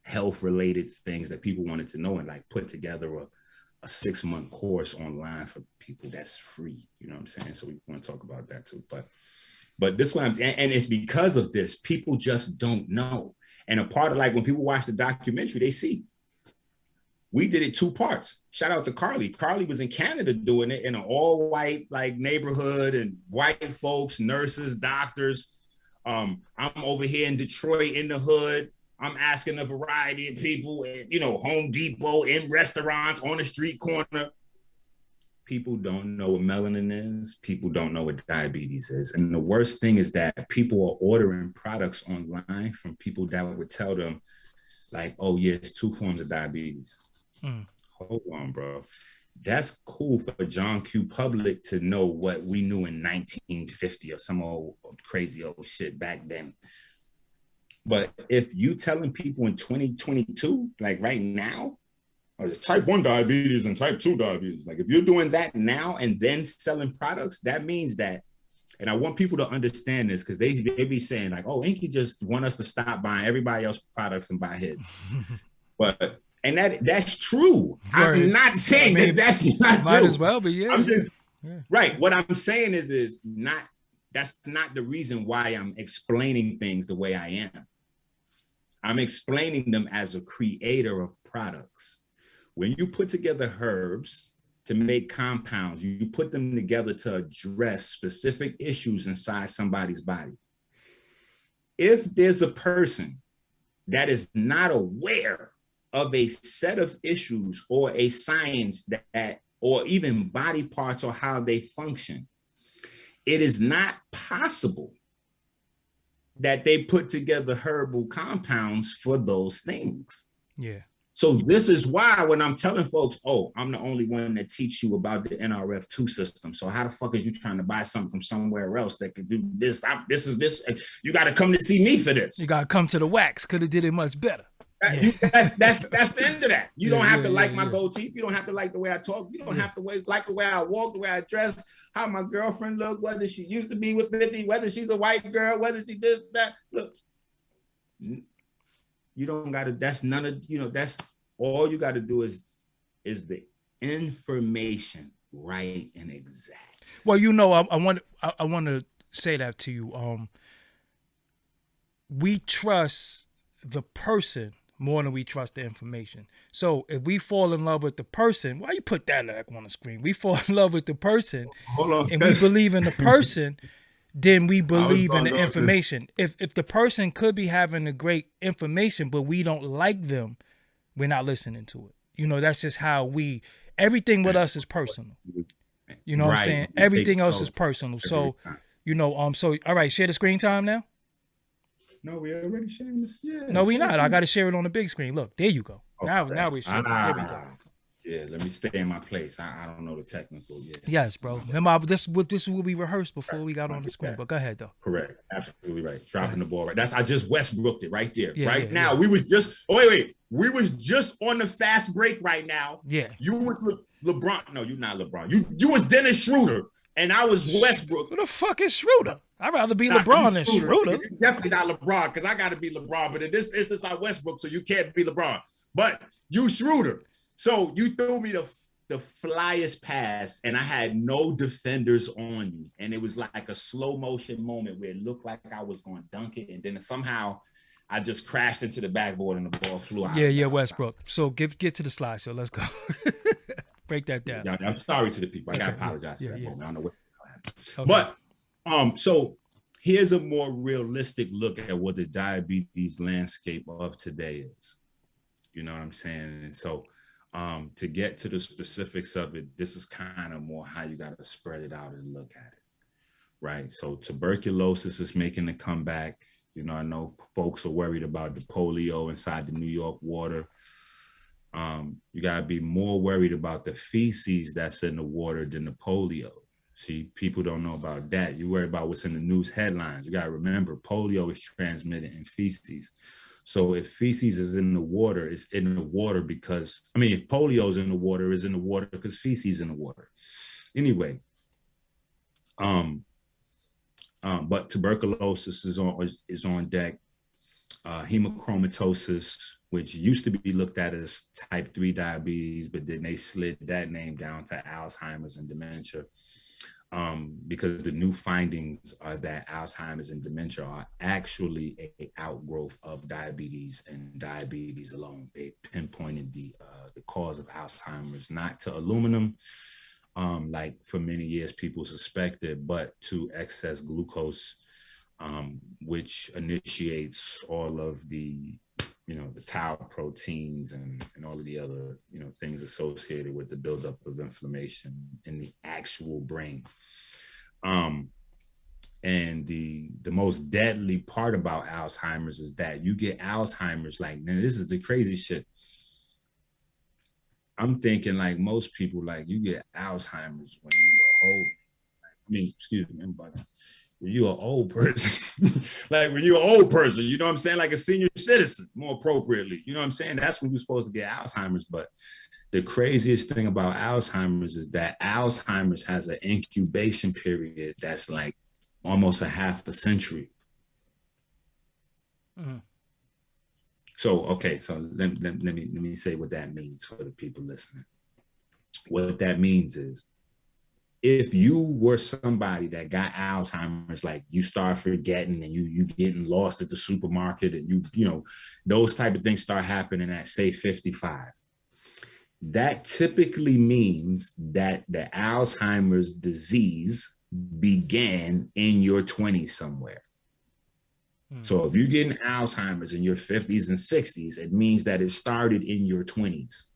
health related things that people wanted to know, and like put together a 6-month course online for people that's free. You know what I'm saying? So we want to talk about that too. But this one, and it's because of this, people just don't know. And a part of, like, when people watch the documentary, they see. We did it 2 parts. Shout out to Carly. Carly was in Canada doing it in an all white, like, neighborhood, and white folks, nurses, doctors. I'm over here in Detroit in the hood. I'm asking a variety of people at, Home Depot, in restaurants, on the street corner. People don't know what melanin is. People don't know what diabetes is. And the worst thing is that people are ordering products online from people that would tell them, like, oh, yeah, it's 2 forms of diabetes. Hold on, bro. That's cool for John Q. Public to know what we knew in 1950 or some old crazy old shit back then. But if you telling people in 2022, like right now, there's type 1 diabetes and type 2 diabetes. Like, if you're doing that now and then selling products, that means that, and I want people to understand this, because they be saying like, oh, Enqi just want us to stop buying everybody else's products and buy his. And that's true. Right. I'm not saying that's not true. Might as well be, yeah. I'm just, right. What I'm saying is not that's not the reason why I'm explaining things the way I am. I'm explaining them as a creator of products. When you put together herbs to make compounds, you put them together to address specific issues inside somebody's body. If there's a person that is not aware of a set of issues or a science that or even body parts or how they function, it is not possible that they put together herbal compounds for those things. Yeah. So this is why when I'm telling folks, oh, I'm the only one that teach you about the NRF2 system. So how the fuck is you trying to buy something from somewhere else that could do this? You got to come to see me for this. You got to come to the wax. Could have did it much better. That's the end of that. You don't have to like my gold teeth. You don't have to like the way I talk. You don't have to like the way I walk, the way I dress, how my girlfriend look, whether she used to be with 50, whether she's a white girl, whether she this, that. Look, you don't got to, that's none of, that's all you got to do is the information right and exact. Well, I want to say that to you. We trust the person more than we trust the information. So if we fall in love with the person, why you put that on the screen? We fall in love with the person and we believe in the person, then we believe in the information. If the person could be having a great information, but we don't like them, we're not listening to it. That's just how everything with us is personal. You know what I'm saying? Everything else is personal. So, so all right, share the screen time now. No, we already sharing this. Yeah. No, we not. I got to share it on the big screen. Look, there you go. Okay. Now we're sharing everything. Yeah, let me stay in my place. I don't know the technical yet. Yes, bro. Remember, this is what we rehearsed before we got on the screen. But go ahead, though. Correct. Absolutely right. Dropping the ball right. I just Westbrooked it right there. Now. We was just. Oh wait. We was just on the fast break right now. Yeah. You was LeBron. No, you're not LeBron. You was Dennis Schroeder, and I was Westbrook. Who the fuck is Schroeder? I'd rather be LeBron than Schroeder. You're definitely not LeBron because I got to be LeBron. But in this instance, I Westbrook, so you can't be LeBron. But you Schroeder. So you threw me the flyest pass, and I had no defenders on you. And it was like a slow motion moment where it looked like I was going to dunk it. And then somehow I just crashed into the backboard and the ball flew out. Yeah, Westbrook. So get to the slideshow. Let's go. Break that down. Yeah, I'm sorry to the people. I got to apologize for that moment. I don't know what happened. But so here's a more realistic look at what the diabetes landscape of today is. You know what I'm saying? And so to get to the specifics of it, this is kind of more how you got to spread it out and look at it, right? So tuberculosis is making a comeback. I know folks are worried about the polio inside the New York water. You got to be more worried about the feces that's in the water than the polio. See, people don't know about that. You worry about what's in the news headlines. You got to remember, polio is transmitted in feces. So if feces is in the water, it's in the water because, if polio is in the water, it's in the water because feces in the water. Anyway, but tuberculosis is on deck. Hemochromatosis, which used to be looked at as type 3 diabetes, but then they slid that name down to Alzheimer's and dementia. Because the new findings are that Alzheimer's and dementia are actually an outgrowth of diabetes and diabetes alone. They pinpointed the cause of Alzheimer's not to aluminum, like for many years people suspected, but to excess glucose, which initiates all of the the tau proteins and all of the other, things associated with the buildup of inflammation in the actual brain. And the most deadly part about Alzheimer's is that you get Alzheimer's, like, man, this is the crazy shit. I'm thinking like most people, like you get Alzheimer's when you're old. Excuse me, when you're an old person, like when you're an old person, you know what I'm saying? Like a senior citizen, more appropriately, you know what I'm saying? That's when you're supposed to get Alzheimer's. But the craziest thing about Alzheimer's is that Alzheimer's has an incubation period that's like almost a half a century. Mm-hmm. So, okay, so let me say what that means for the people listening. What that means is if you were somebody that got Alzheimer's, like you start forgetting and you getting lost at the supermarket and you know, those type of things start happening at say 55. That typically means that the Alzheimer's disease began in your 20s somewhere. So if you're getting Alzheimer's in your 50s and 60s, it means that it started in your 20s.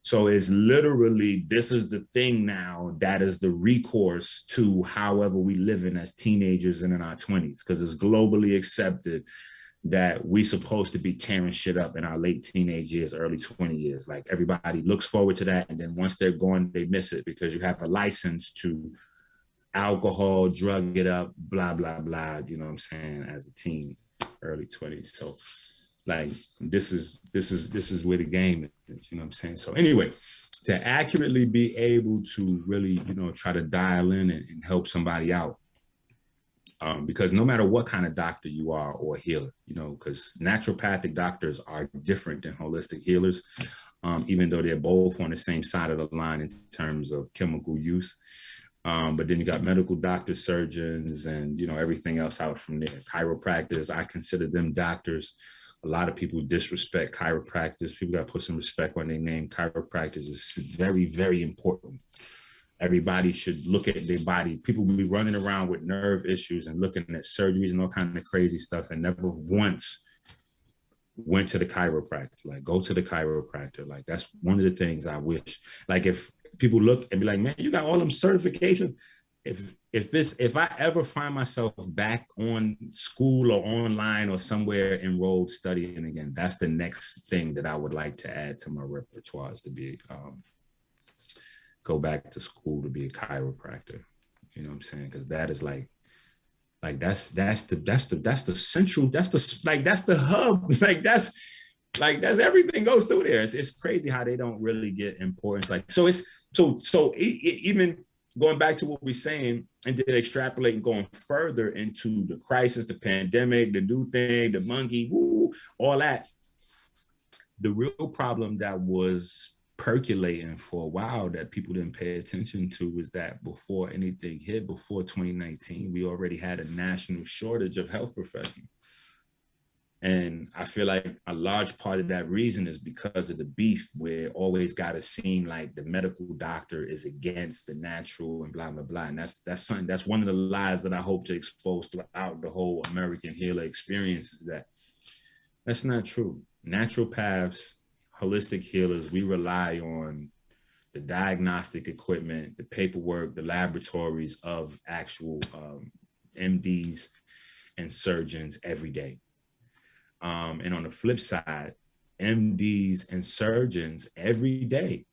So it's literally, this is the thing now that is the recourse to however we live in as teenagers and in our 20s, because it's globally accepted that we supposed to be tearing shit up in our late teenage years, early 20 years. Like everybody looks forward to that. And then once they're gone, they miss it because you have a license to alcohol, drug it up, blah, blah, blah. You know what I'm saying? As a teen, early 20s. So like, this is where the game is, you know what I'm saying? So anyway, to accurately be able to really, you know, try to dial in and help somebody out. Because no matter what kind of doctor you are or healer, you know, because naturopathic doctors are different than holistic healers, even though they're both on the same side of the line in terms of chemical use. But then you got medical doctors, surgeons, and, you know, everything else out from there. Chiropractors, I consider them doctors. A lot of people disrespect chiropractors. People got to put some respect on their name. Chiropractors is very, very important. Everybody should look at their body. People will be running around with nerve issues and looking at surgeries and all kinds of crazy stuff and never once went to the chiropractor. Like, go to the chiropractor. Like, that's one of the things I wish. Like, if people look and be like, man, you got all them certifications. If I ever find myself back on school or online or somewhere enrolled studying again, that's the next thing that I would like to add to my repertoire, is to be go back to school to be a chiropractor. You know what I'm saying? Because that is like that's the central, that's the hub. That's everything goes through there. It's crazy how they don't really get importance. Like, so even going back to what we're saying and then extrapolating, going further into the crisis, the pandemic, the new thing, the monkey, woo, all that. The real problem that was percolating for a while that people didn't pay attention to was that before anything hit, before 2019, we already had a national shortage of health professionals. And I feel like a large part of that reason is because of the beef, where it always got to seem like the medical doctor is against the natural and blah, blah, blah. And that's one of the lies that I hope to expose throughout the whole American healer experience, is that that's not true. Naturopaths, holistic healers, we rely on the diagnostic equipment, the paperwork, the laboratories of actual MDs and surgeons every day. And on the flip side, MDs and surgeons every day,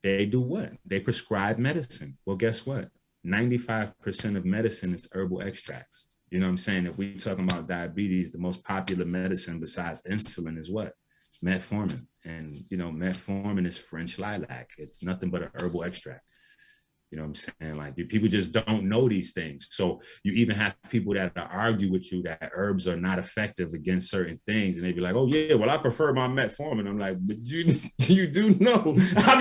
they do what? They prescribe medicine. Well, guess what? 95% of medicine is herbal extracts. You know what I'm saying? If we're talking about diabetes, the most popular medicine besides insulin is what? Metformin. And, you know, metformin is French lilac. It's nothing but a herbal extract. You know what I'm saying? Like, people just don't know these things. So you even have people that argue with you that herbs are not effective against certain things. And they be like, oh yeah, well, I prefer my metformin. I'm like, but you do know. I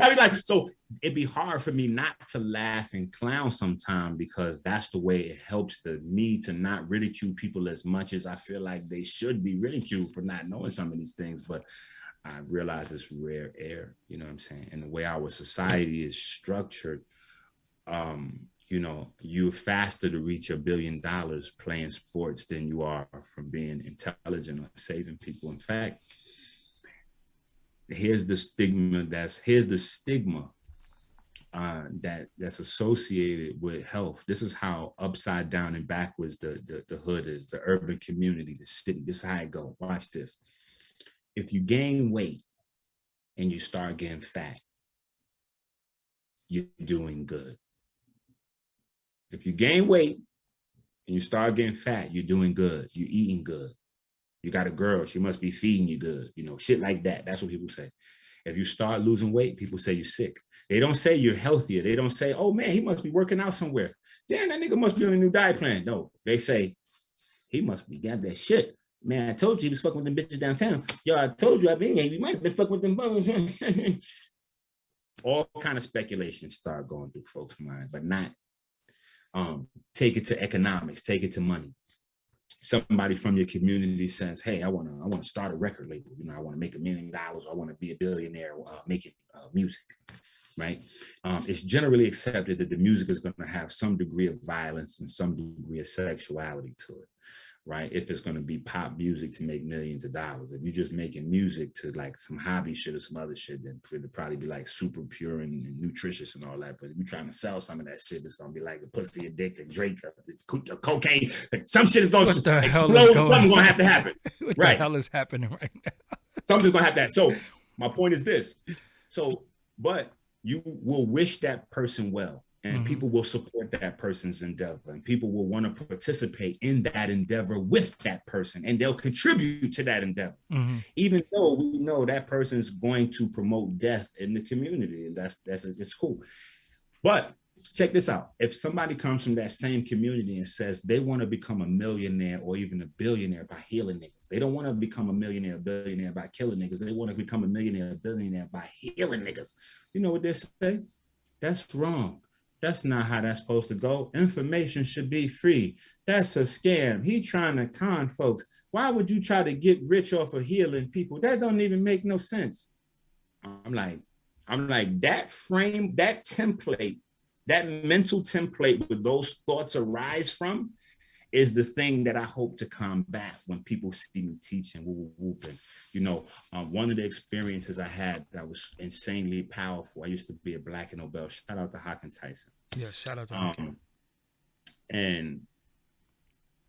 be like, so it'd be hard for me not to laugh and clown sometime, because that's the way it helps me to not ridicule people as much as I feel like they should be ridiculed for not knowing some of these things. But I realize it's rare air, you know what I'm saying? And the way our society is structured, you know, you're faster to reach $1 billion playing sports than you are from being intelligent or saving people. In fact, here's the stigma that's associated with health. This is how upside down and backwards the hood is, the urban community, the city. This is how it go. Watch this. If you gain weight and you start getting fat, you're doing good. If you gain weight and you start getting fat, you're doing good. You're eating good. You got a girl, she must be feeding you good. You know, shit like that. That's what people say. If you start losing weight, people say you're sick. They don't say you're healthier. They don't say, oh man, he must be working out somewhere. Damn, that nigga must be on a new diet plan. No, they say, he must be got that shit. Man, I told you he was fucking with them bitches downtown. Yo, I told you, you might have been fucking with them bones. all kind of speculation start going through folks' mind, but not take it to economics, take it to money. Somebody from your community says, hey, I want to start a record label. You know, I want to make $1 million. I want to be a billionaire making music, right? It's generally accepted that the music is going to have some degree of violence and some degree of sexuality to it, right? If it's going to be pop music to make millions of dollars. If you're just making music to like some hobby shit or some other shit, then it'll probably be like super pure and nutritious and all that. But if you're trying to sell some of that shit, it's going to be like a pussy addicted Drake, cocaine, like some shit is going to explode. Something's going to have to happen. What right. the hell is happening right now? Something's going to have to happen. So my point is this. So, but you will wish that person well. And people will support that person's endeavor, and people will want to participate in that endeavor with that person, and they'll contribute to that endeavor, even though we know that person's going to promote death in the community, and it's cool. But check this out: if somebody comes from that same community and says they want to become a millionaire or even a billionaire by healing niggas, they don't want to become a millionaire, billionaire by killing niggas. They want to become a millionaire, billionaire by healing niggas. You know what they say? That's wrong. That's not how that's supposed to go. Information should be free. That's a scam. He trying to con folks. Why would you try to get rich off of healing people? That don't even make no sense. I'm like that frame, that template, that mental template where those thoughts arise from is the thing that I hope to combat when people see me teaching, whooping. You know, one of the experiences I had that was insanely powerful. I used to be a Black and Nobel. Shout out to Hawk and Tyson. Yeah, shout out to Hawk. And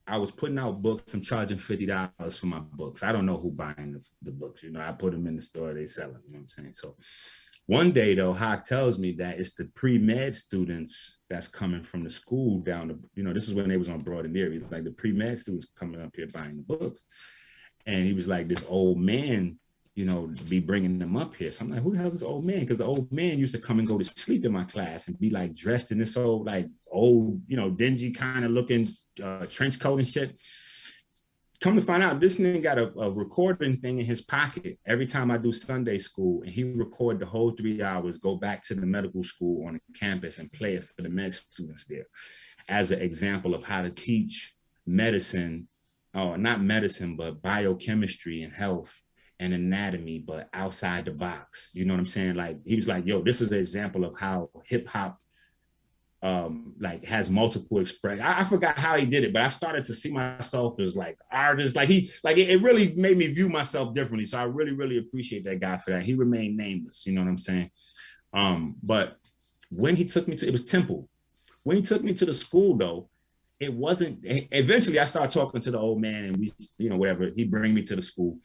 I was putting out books. I'm charging $50 for my books. I don't know who buying the books. You know, I put them in the store. They sell them. You know what I'm saying? So one day, though, Hawk tells me that it's the pre-med students that's coming from the school down the, you know, this is when they was on Broad and Erie. Like the pre-med students coming up here buying the books. And he was like, this old man, you know, be bringing them up here. So I'm like, who the hell is this old man? Because the old man used to come and go to sleep in my class and be like dressed in this old, you know, dingy kind of looking trench coat and shit. Come to find out, this nigga got a recording thing in his pocket every time I do Sunday school, and he record the whole 3 hours, go back to the medical school on the campus and play it for the med students there as an example of how to teach medicine, not medicine, but biochemistry and health and anatomy, but outside the box. You know what I'm saying? Like, he was like, yo, this is an example of how hip hop like has multiple expressions. I forgot how he did it, but I started to see myself as like artist. Like it really made me view myself differently. So I really, really appreciate that guy for that. He remained nameless, you know what I'm saying? But when he took me to, it was Temple. When he took me to the school though, it wasn't, eventually I started talking to the old man and we, you know, whatever, he bring me to the school.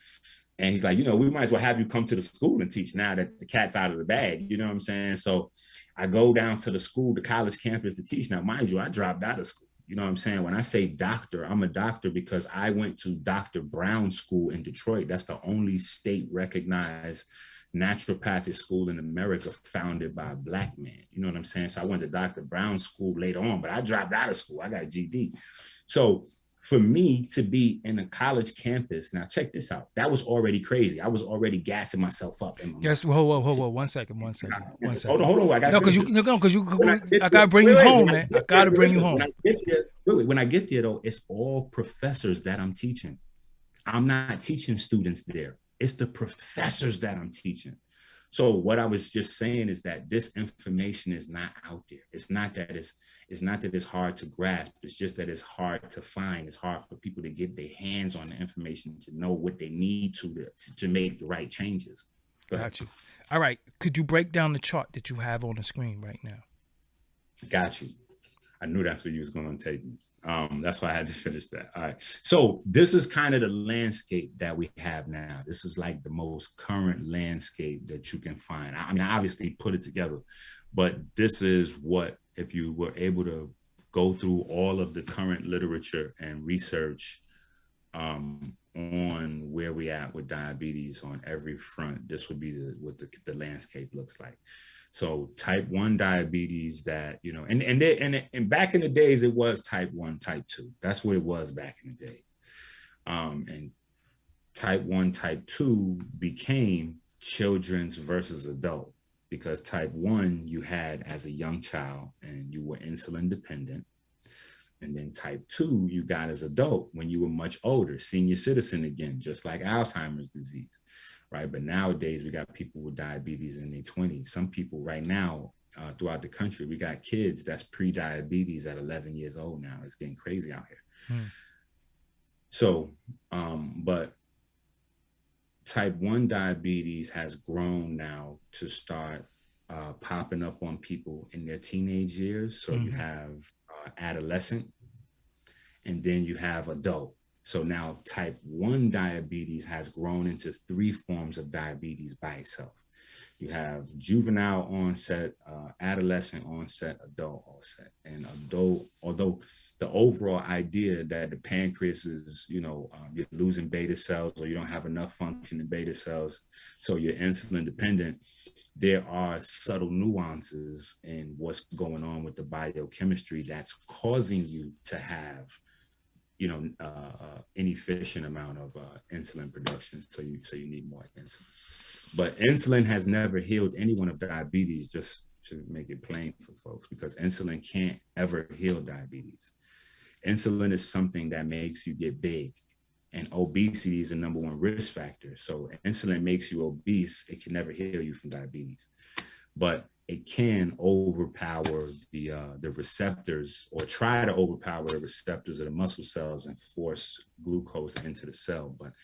And he's like, you know, we might as well have you come to the school and teach now that the cat's out of the bag. You know what I'm saying? So I go down to the school, the college campus to teach. Now, mind you, I dropped out of school. You know what I'm saying? When I say doctor, I'm a doctor because I went to Dr. Brown School in Detroit. That's the only state recognized naturopathic school in America founded by a Black man. You know what I'm saying? So I went to Dr. Brown School later on, but I dropped out of school. I got a GD. So for me to be in a college campus, now check this out. That was already crazy. I was already gassing myself up. Yes, whoa. 1 second. Hold on. I gotta bring you home, man. I gotta bring you home. When I get there, though, it's all professors that I'm teaching. I'm not teaching students there. It's the professors that I'm teaching. So what I was just saying is that this information is not out there. It's not that it's hard to grasp. It's just that it's hard to find. It's hard for people to get their hands on the information to know what they need to make the right changes. Got you. All right. Could you break down the chart that you have on the screen right now? Got you. I knew that's where you was going to take me. That's why I had to finish that. All right. So this is kind of the landscape that we have now. This is like the most current landscape that you can find. I mean, I obviously put it together, but this is what, if you were able to go through all of the current literature and research on where we at with diabetes on every front, this would be what the landscape looks like. So type 1 diabetes that, you know, and back in the days, it was type 1, type 2. That's what it was back in the days. And type 1, type 2 became children's versus adult. because type 1 you had as a young child and you were insulin dependent. And then type 2 you got as adult when you were much older, senior citizen again, just like Alzheimer's disease, right? But nowadays we got people with diabetes in their 20s. Some people right now throughout the country, we got kids that's pre-diabetes at 11 years old now. It's getting crazy out here. So, but type 1 diabetes has grown now to start popping up on people in their teenage years. So you have adolescent, and then you have adult. So now type 1 diabetes has grown into 3 forms of diabetes by itself. You have juvenile onset, adolescent onset, adult onset. And although the overall idea that the pancreas is, you're losing beta cells or you don't have enough function in beta cells, so you're insulin dependent, there are subtle nuances in what's going on with the biochemistry that's causing you to have, inefficient amount of insulin production. So you need more insulin. But insulin has never healed anyone of diabetes, just to make it plain for folks, because insulin can't ever heal diabetes. Insulin is something that makes you get big, and obesity is the #1 risk factor. So insulin makes you obese. It can never heal you from diabetes, but it can overpower the receptors, or try to overpower the receptors of the muscle cells and force glucose into the cell. But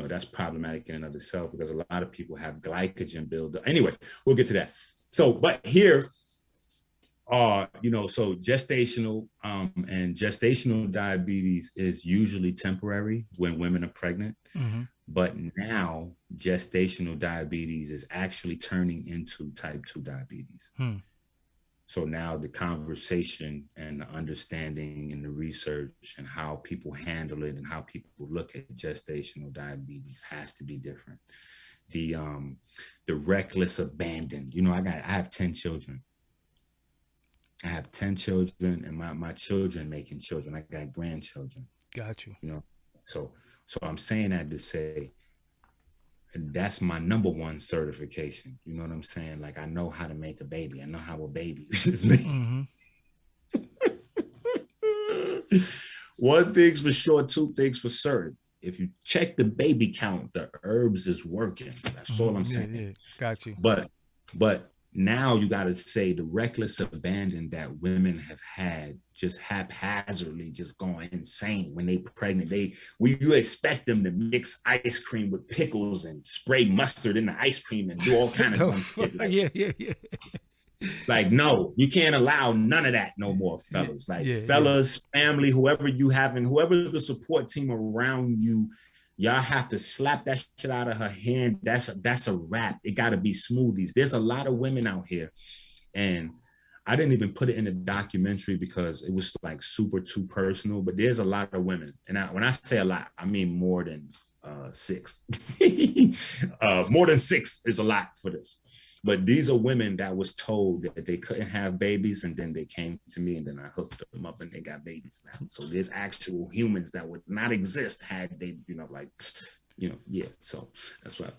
that's problematic in and of itself, because a lot of people have glycogen buildup. Anyway, we'll get to that. So, but here, so gestational and gestational diabetes is usually temporary when women are pregnant. But now gestational diabetes is actually turning into type 2 diabetes. So now the conversation and the understanding and the research and how people handle it and how people look at gestational diabetes has to be different. The reckless abandon. I have 10 children. I have 10 children, and my children making children. I got grandchildren. Got you. So I'm saying that to say, that's my #1 certification. You know what I'm saying? Like, I know how to make a baby. I know how a baby is made. One thing's for sure, 2 things for certain. If you check the baby count, the herbs is working. That's all I'm saying. Yeah. Got you. But now you got to say the reckless abandon that women have had, just haphazardly, just going insane when they pregnant. You expect them to mix ice cream with pickles and spray mustard in the ice cream and do all kind of dumb shit. Like, yeah. Like, no, you can't allow none of that no more, fellas. Fellas, family, whoever you have, and whoever's the support team around you, y'all have to slap that shit out of her hand. That's a wrap. It got to be smoothies. There's a lot of women out here, and I didn't even put it in the documentary because it was like super too personal, but there's a lot of women. And when I say a lot, I mean more than 6. More than 6 is a lot for this. But these are women that was told that they couldn't have babies, and then they came to me, and then I hooked them up, and they got babies now. So there's actual humans that would not exist had they, yeah. So that's what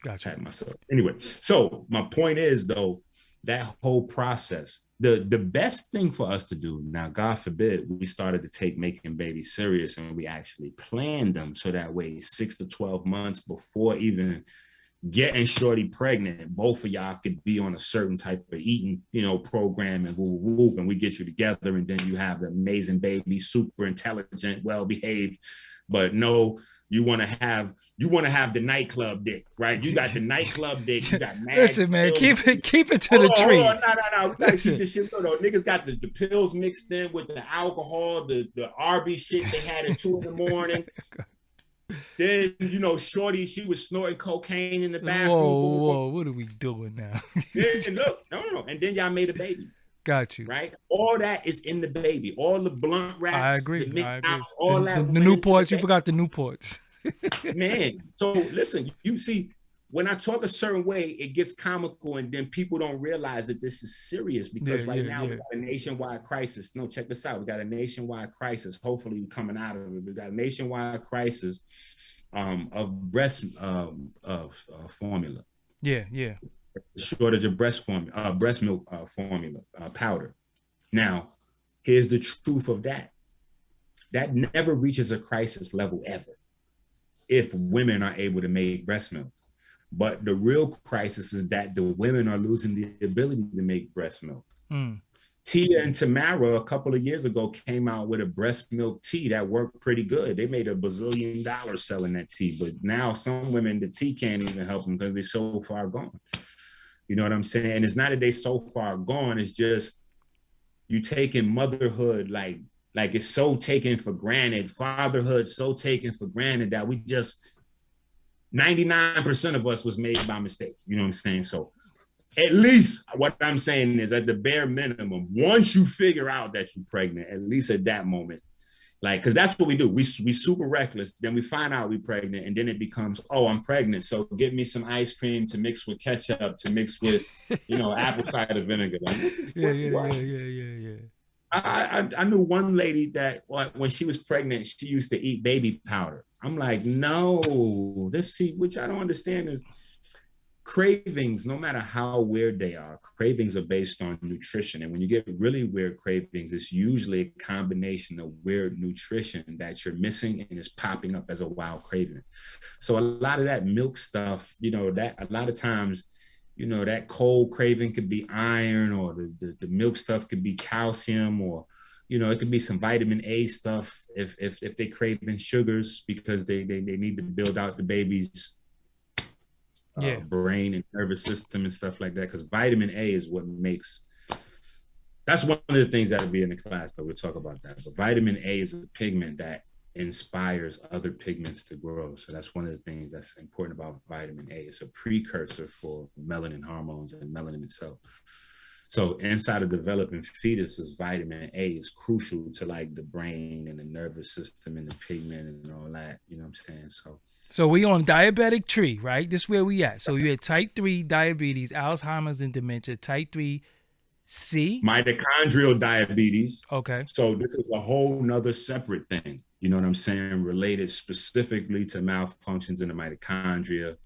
I had myself. Anyway, so my point is, though, that whole process, the best thing for us to do now, God forbid, we started to take making babies serious, and we actually planned them so that way 6 to 12 months before even getting shorty pregnant, both of y'all could be on a certain type of eating, program, and whoop, and we get you together, and then you have the amazing baby, super intelligent, well-behaved. But no, you want to have the nightclub dick, right? You got the nightclub dick. You got mad. Listen, man, keep it to the tree. No. We gotta keep this shit. No, niggas got the pills mixed in with the alcohol, the Arby's shit they had at 2 a.m. Then, shorty, she was snorting cocaine in the bathroom. Whoa, what are we doing now? Then, look, no. And then y'all made a baby. Got you. Right? All that is in the baby. All the blunt wraps. I agree. All that. The Newports, you forgot the Newports. Man, so listen, you see, when I talk a certain way, it gets comical, and then people don't realize that this is serious, because now we got a nationwide crisis. No, check this out. We got a nationwide crisis. Hopefully we're coming out of it. We got a nationwide crisis of breast formula. Yeah. shortage of breast milk formula powder. Now, here's the truth of that. That never reaches a crisis level ever if women are able to make breast milk. But the real crisis is that the women are losing the ability to make breast milk. Tia and Tamara a couple of years ago came out with a breast milk tea that worked pretty good. They made $1 bazillion selling that tea, but now some women, the tea can't even help them because they're so far gone. You know what I'm saying? And it's not that they so far gone, it's just you taking motherhood like it's so taken for granted, fatherhood so taken for granted that we just 99% of us was made by mistake. You know what I'm saying? So at least what I'm saying is at the bare minimum, once you figure out that you're pregnant, at least at that moment, like, because that's what we do. We super reckless. Then we find out we're pregnant, and then it becomes, oh, I'm pregnant. So give me some ice cream to mix with ketchup, to mix with, apple cider vinegar. Like, Yeah. I knew one lady that when she was pregnant, she used to eat baby powder. I'm like, no, which I don't understand is cravings, no matter how weird they are, cravings are based on nutrition. And when you get really weird cravings, it's usually a combination of weird nutrition that you're missing and is popping up as a wild craving. So a lot of that milk stuff, that a lot of times, that cold craving could be iron, or the milk stuff could be calcium, or, it could be some vitamin A stuff if they craving sugars because they need to build out the baby's brain and nervous system and stuff like that, because vitamin A is what makes, that's one of the things that will be in the class, though we'll talk about that. But vitamin A is a pigment that inspires other pigments to grow. So that's one of the things that's important about vitamin A. It's a precursor for melanin hormones and melanin itself. So inside of developing fetuses, vitamin A is crucial to like the brain and the nervous system and the pigment and all that, you know what I'm saying? So we on diabetic tree, right? This is where we at. So you had type 3 diabetes, Alzheimer's and dementia, type 3C. Mitochondrial diabetes. Okay. So this is a whole nother separate thing. You know what I'm saying? Related specifically to malfunctions in the mitochondria.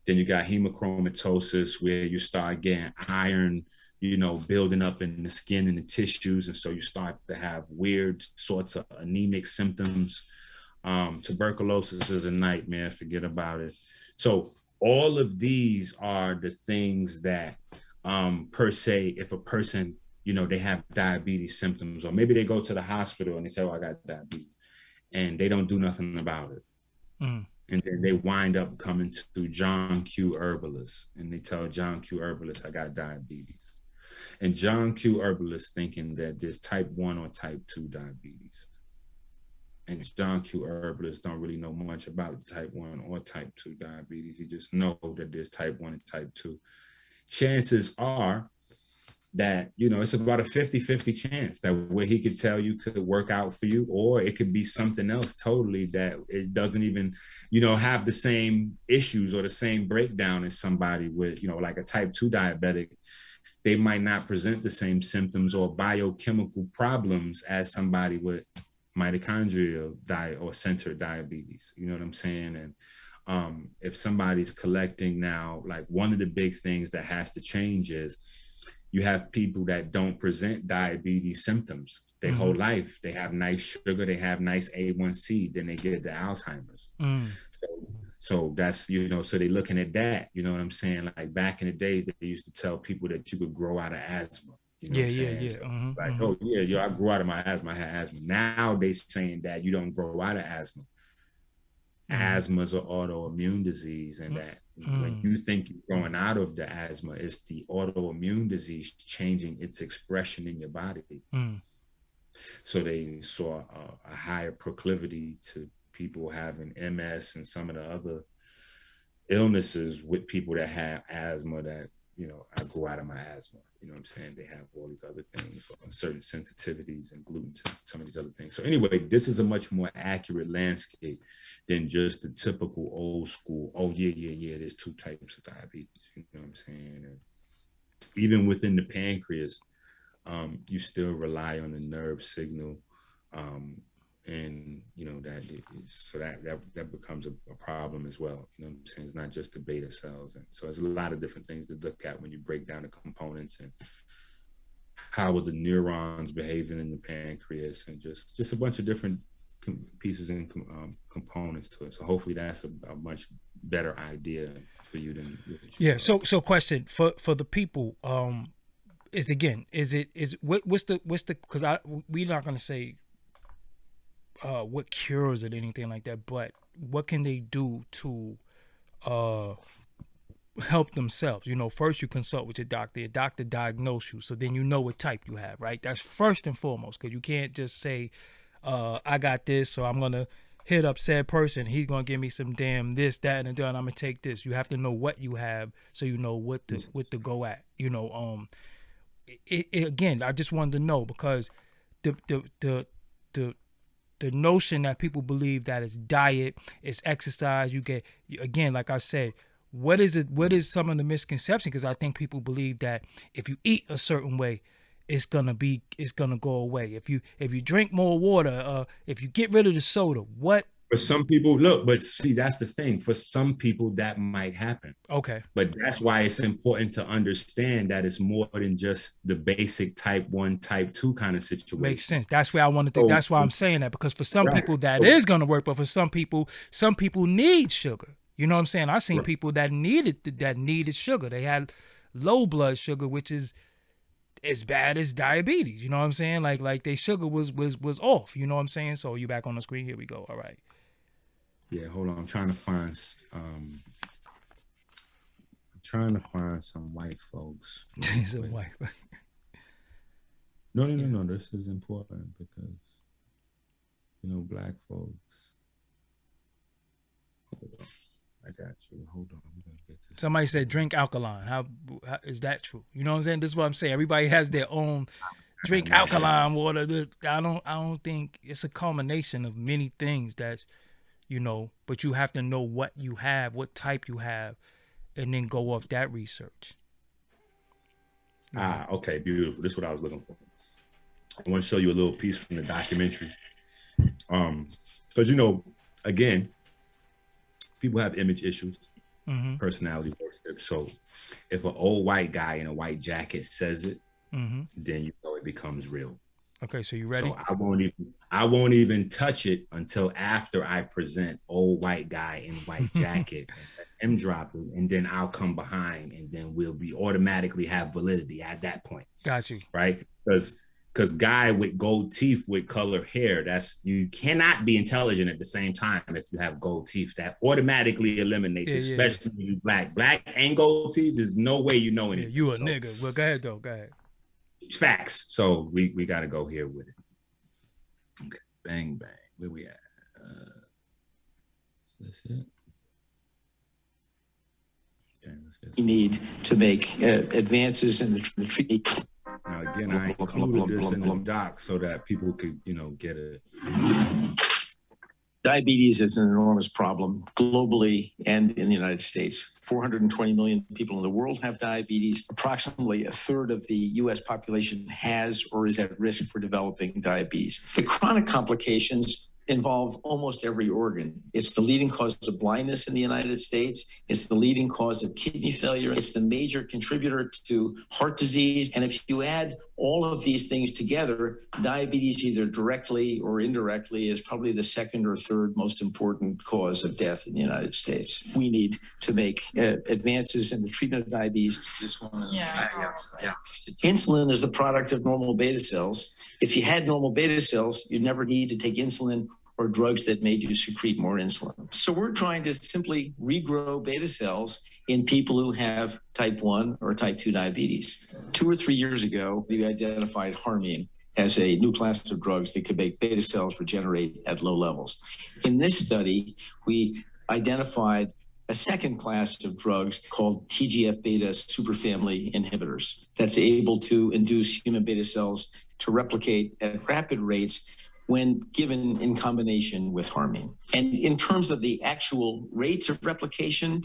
Then you got hemochromatosis, where you start getting iron, building up in the skin and the tissues. And so you start to have weird sorts of anemic symptoms. Tuberculosis is a nightmare, forget about it. So all of these are the things that per se, if a person, they have diabetes symptoms, or maybe they go to the hospital and they say, oh, I got diabetes, and they don't do nothing about it. And then they wind up coming to John Q. Herbalist, and they tell John Q. Herbalist, I got diabetes. And John Q. Herbalist thinking that there's type 1 or type 2 diabetes. And John Q. Herbalist don't really know much about type 1 or type 2 diabetes. He just know that there's type 1 and type 2. Chances are that, it's about a 50-50 chance that what he could tell you could work out for you, or it could be something else totally that it doesn't even, have the same issues or the same breakdown as somebody with, like a type 2 diabetic. They might not present the same symptoms or biochemical problems as somebody with mitochondrial or center diabetes. You know what I'm saying? And if somebody's collecting now, like one of the big things that has to change is you have people that don't present diabetes symptoms their whole life. They have nice sugar, they have nice A1C, then they get the Alzheimer's. So that's, so they're looking at that, you know what I'm saying? Like back in the days, they used to tell people that you could grow out of asthma. You know what I'm saying? So oh yeah, I grew out of my asthma, I had asthma. Now they saying that you don't grow out of asthma. Asthma is an autoimmune disease, and that when you think you're growing out of the asthma, it's the autoimmune disease changing its expression in your body. So they saw a higher proclivity to people having MS and some of the other illnesses with people that have asthma that, I grew out of my asthma. You know what I'm saying? They have all these other things, certain sensitivities and gluten, some of these other things. So anyway, this is a much more accurate landscape than just the typical old school, oh yeah, there's 2 types of diabetes. You know what I'm saying? And even within the pancreas, you still rely on the nerve signal and that becomes a problem as well. You know what I'm saying? It's not just the beta cells, and so there's a lot of different things to look at when you break down the components, and how are the neurons behaving in the pancreas, and just a bunch of different pieces and components to it. So hopefully that's a much better idea for you than So question for the people, what's the because we're not going to say what cures it, anything like that, but what can they do to help themselves? First you consult with your doctor diagnose you, so then you know what type you have, right? That's first and foremost, because you can't just say I got this, so I'm gonna hit up said person, he's gonna give me some damn this, that, and then I'm gonna take this. You have to know what you have, so you know what to go at. Again, I just wanted to know, because the notion that people believe that it's diet, it's exercise, you get, again, like I said, what is some of the misconception? Because I think people believe that if you eat a certain way, it's gonna go away. If you drink more water, if you get rid of the soda, what? For some people, but see, that's the thing. For some people, that might happen. Okay. But that's why it's important to understand that it's more than just the basic type 1, type 2 kind of situation. Makes sense. That's where I wanted to. That's why I'm saying that, because for some people that is gonna work, but for some people need sugar. You know what I'm saying? I've seen people that needed sugar. They had low blood sugar, which is as bad as diabetes. You know what I'm saying? Like their sugar was off. You know what I'm saying? So you back on the screen. Here we go. All right. Yeah, hold on. I'm trying to find some white folks. Some white. No. This is important because black folks. Hold on. I got you. Hold on. I'm gonna get this. Somebody said drink alkaline. How is that true? You know what I'm saying? This is what I'm saying. Everybody has their own drink alkaline water. I don't think it's a culmination of many things that's, but you have to know what you have, what type you have, and then go off that research. Okay, beautiful. This is what I was looking for. I want to show you a little piece from the documentary. Because again, people have image issues, personality worship. So if an old white guy in a white jacket says it, then it becomes real. Okay, so you ready? So I won't even touch it until after I present old white guy in white jacket and drop it, and then I'll come behind, and then we'll be automatically have validity at that point. Got you. Right? Because guy with gold teeth with colored hair, you cannot be intelligent at the same time if you have gold teeth. That automatically eliminates, especially when you black. Black and gold teeth, there's no way you know anything. You a nigga. Well, go ahead though. Go ahead. Facts. So we got to go here with it. Okay. Bang, bang. Where we at? Is this it? Okay, let's get we need to make advances in the treatment. Now, again, I included this in the doc so that people could, get it. Diabetes is an enormous problem globally and in the United States. 420 million people in the world have diabetes. Approximately a third of the U.S. population has or is at risk for developing diabetes. The chronic complications involve almost every organ. It's the leading cause of blindness in the United States. It's the leading cause of kidney failure. It's the major contributor to heart disease. And if you add all of these things together, diabetes, either directly or indirectly, is probably the second or third most important cause of death in the United States. We need to make advances in the treatment of diabetes. This one. Yeah. Insulin is the product of normal beta cells. If you had normal beta cells, you'd never need to take insulin or drugs that made you secrete more insulin. So we're trying to simply regrow beta cells in people who have type 1 or type 2 diabetes. 2 or 3 years ago, we identified hormone as a new class of drugs that could make beta cells regenerate at low levels. In this study, we identified a second class of drugs called TGF-beta superfamily inhibitors that's able to induce human beta cells to replicate at rapid rates when given in combination with hormone. And in terms of the actual rates of replication,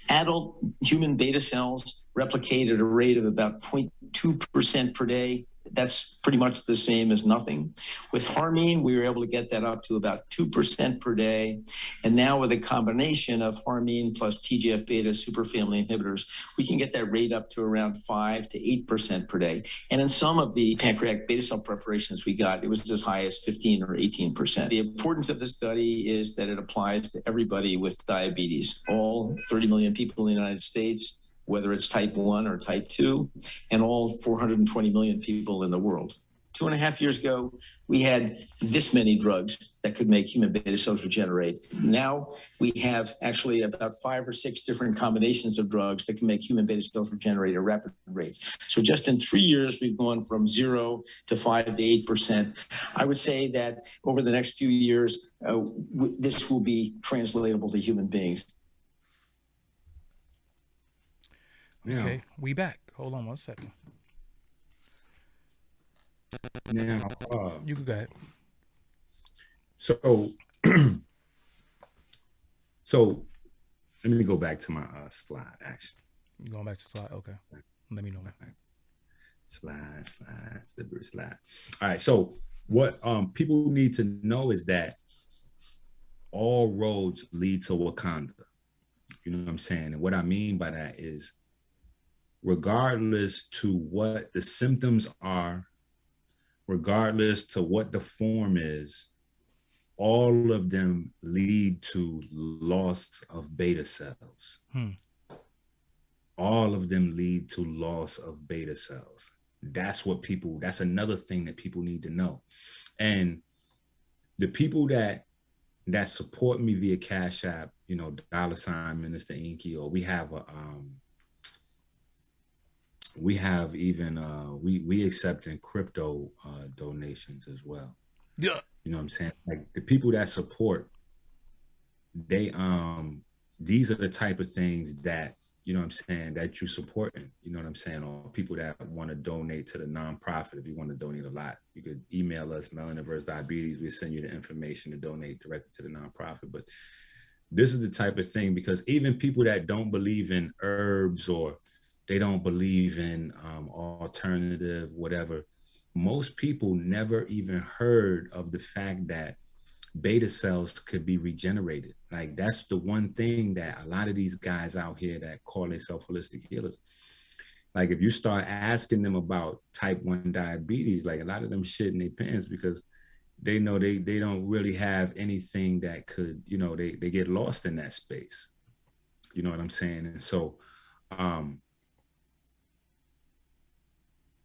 adult human beta cells replicate at a rate of about 0.2% per day. that's pretty much the same as nothing. With harmine, we were able to get that up to about 2% per day. And now with a combination of harmine plus TGF-beta superfamily inhibitors, we can get that rate up to around 5 to 8% per day. And in some of the pancreatic beta cell preparations we got, it was as high as 15 or 18%. The importance of the study is that it applies to everybody with diabetes, all 30 million people in the United States, whether it's type 1 or type 2, and all 420 million people in the world. 2.5 years ago, we had this many drugs that could make human beta cells regenerate. Now we have actually about 5 or 6 different combinations of drugs that can make human beta cells regenerate at rapid rates. So just in 3 years, we've gone from 0 to 5 to 8%. I would say that over the next few years, this will be translatable to human beings. Yeah. Okay, we back. Hold on one second. Now, You can go ahead. So, so let me go back to my slide. Actually, You going back to slide? Okay, let me know. Slide. All right. So, what people need to know is that all roads lead to Wakanda. You know what I'm saying? And what I mean by that is, regardless to what the symptoms are, regardless to what the form is, all of them lead to loss of beta cells. All of them lead to loss of beta cells. That's another thing that people need to know. And the people that support me via Cash App, you know, $ Minister Enqi, or we have we accept in crypto donations as well. Yeah. You know what I'm saying? Like the people that support, they these are the type of things that, you know what I'm saying, that you're supporting. You know what I'm saying? Or people that want to donate to the nonprofit. If you want to donate a lot, you could email us, Melanin vs. Diabetes. We'll send you the information to donate directly to the nonprofit. But this is the type of thing, because even people that don't believe in herbs, or they don't believe in alternative, whatever, most people never even heard of the fact that beta cells could be regenerated. Like, that's the one thing that a lot of these guys out here that call themselves holistic healers, like if you start asking them about type 1 diabetes, like a lot of them shit in their pants, because they know they don't really have anything that could, you know, they get lost in that space. You know what I'm saying? And so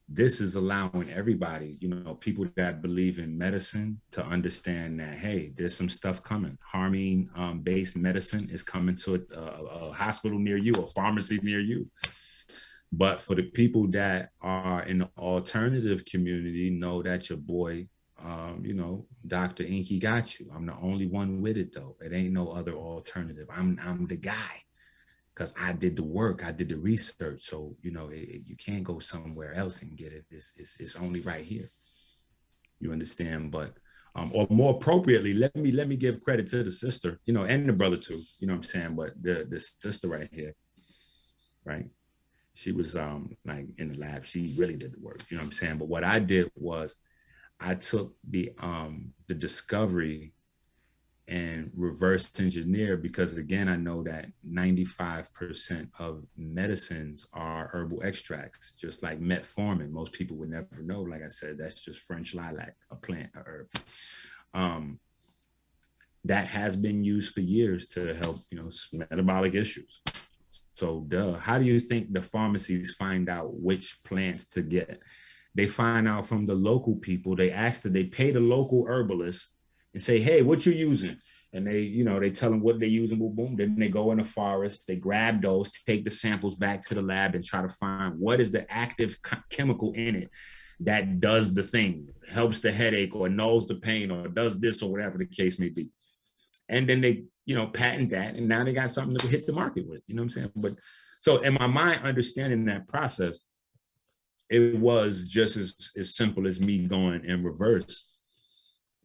this is allowing everybody, you know, people that believe in medicine, to understand that, hey, there's some stuff coming. Harmine based medicine is coming to a hospital near you, a pharmacy near you. But for the people that are in the alternative community, know that your boy, you know, Dr. Enqi got you. I'm the only one with it, though. It ain't no other alternative. I'm the guy, because I did the work, I did the research. So, you know, you can't go somewhere else and get it. It's only right here. You understand? But or more appropriately, let me give credit to the sister, you know, and the brother too. You know what I'm saying? But the sister right here, right? She was like in the lab. She really did the work. You know what I'm saying? But what I did was, I took the discovery and reverse engineer, because again, I know that 95% of medicines are herbal extracts, just like metformin. Most people would never know. Like I said, that's just French lilac, a plant, a herb. That has been used for years to help, you know, metabolic issues. So how do you think the pharmacies find out which plants to get? They find out from the local people. They pay the local herbalist and say, hey, what you using? And they, you know, they tell them what they're using, boom, boom. Then they go in the forest, they grab those, take the samples back to the lab and try to find what is the active chemical in it that does the thing, helps the headache or knows the pain or does this or whatever the case may be. And then they, you know, patent that, and now they got something to hit the market with, you know what I'm saying? But so in my mind, understanding that process, it was just as simple as me going in reverse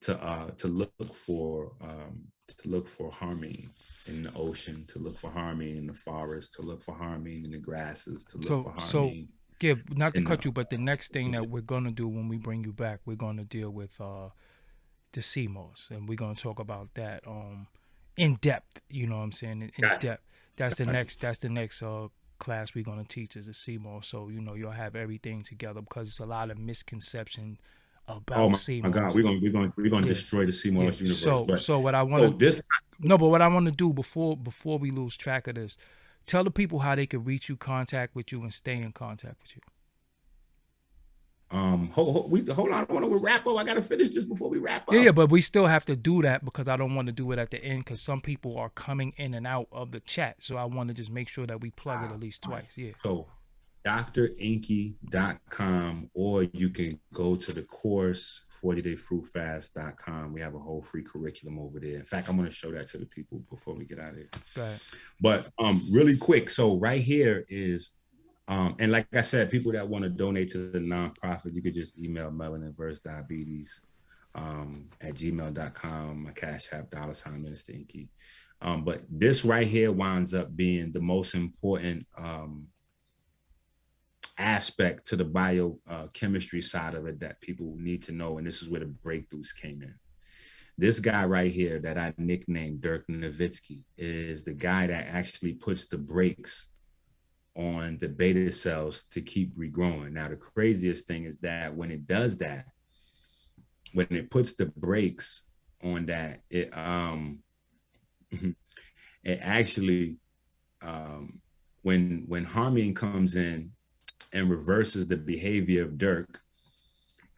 to look for harmine in the ocean, to look for harmine in the forest, to look for harmine in the grasses, to look for harmine. Give, not to cut you, but the next thing that we're going to do when we bring you back, we're going to deal with the CMOS, and we're going to talk about that in depth. You know what I'm saying? In depth. That's the next class we're going to teach is the CMOS. So, you know, you'll have everything together because it's a lot of misconception about CMOS. Oh my God, we're gonna destroy the CMOS universe. So what I want but what I want to do before we lose track of this, tell the people how they can reach you, contact with you, and stay in contact with you. Hold on, I want to wrap up. I gotta finish this before we wrap up. Yeah, but we still have to do that because I don't want to do it at the end because some people are coming in and out of the chat. So I want to just make sure that we plug it at least twice. Yeah. So DrEnqi.com, or you can go to the course 40dayfruitfast.com. We have a whole free curriculum over there. In fact, I'm going to show that to the people before we get out of here. Right. But really quick, so right here is and like I said, people that want to donate to the nonprofit, you could just email Melanin vs. Diabetes at gmail.com. My Cash App, $Minister Enqi. But this right here winds up being the most important aspect to the biochemistry side of it that people need to know. And this is where the breakthroughs came in. This guy right here that I nicknamed Dirk Nowitzki is the guy that actually puts the brakes on the beta cells to keep regrowing. Now, the craziest thing is that when it does that, when it puts the brakes on that, it actually, when harmine comes in and reverses the behavior of Dirk,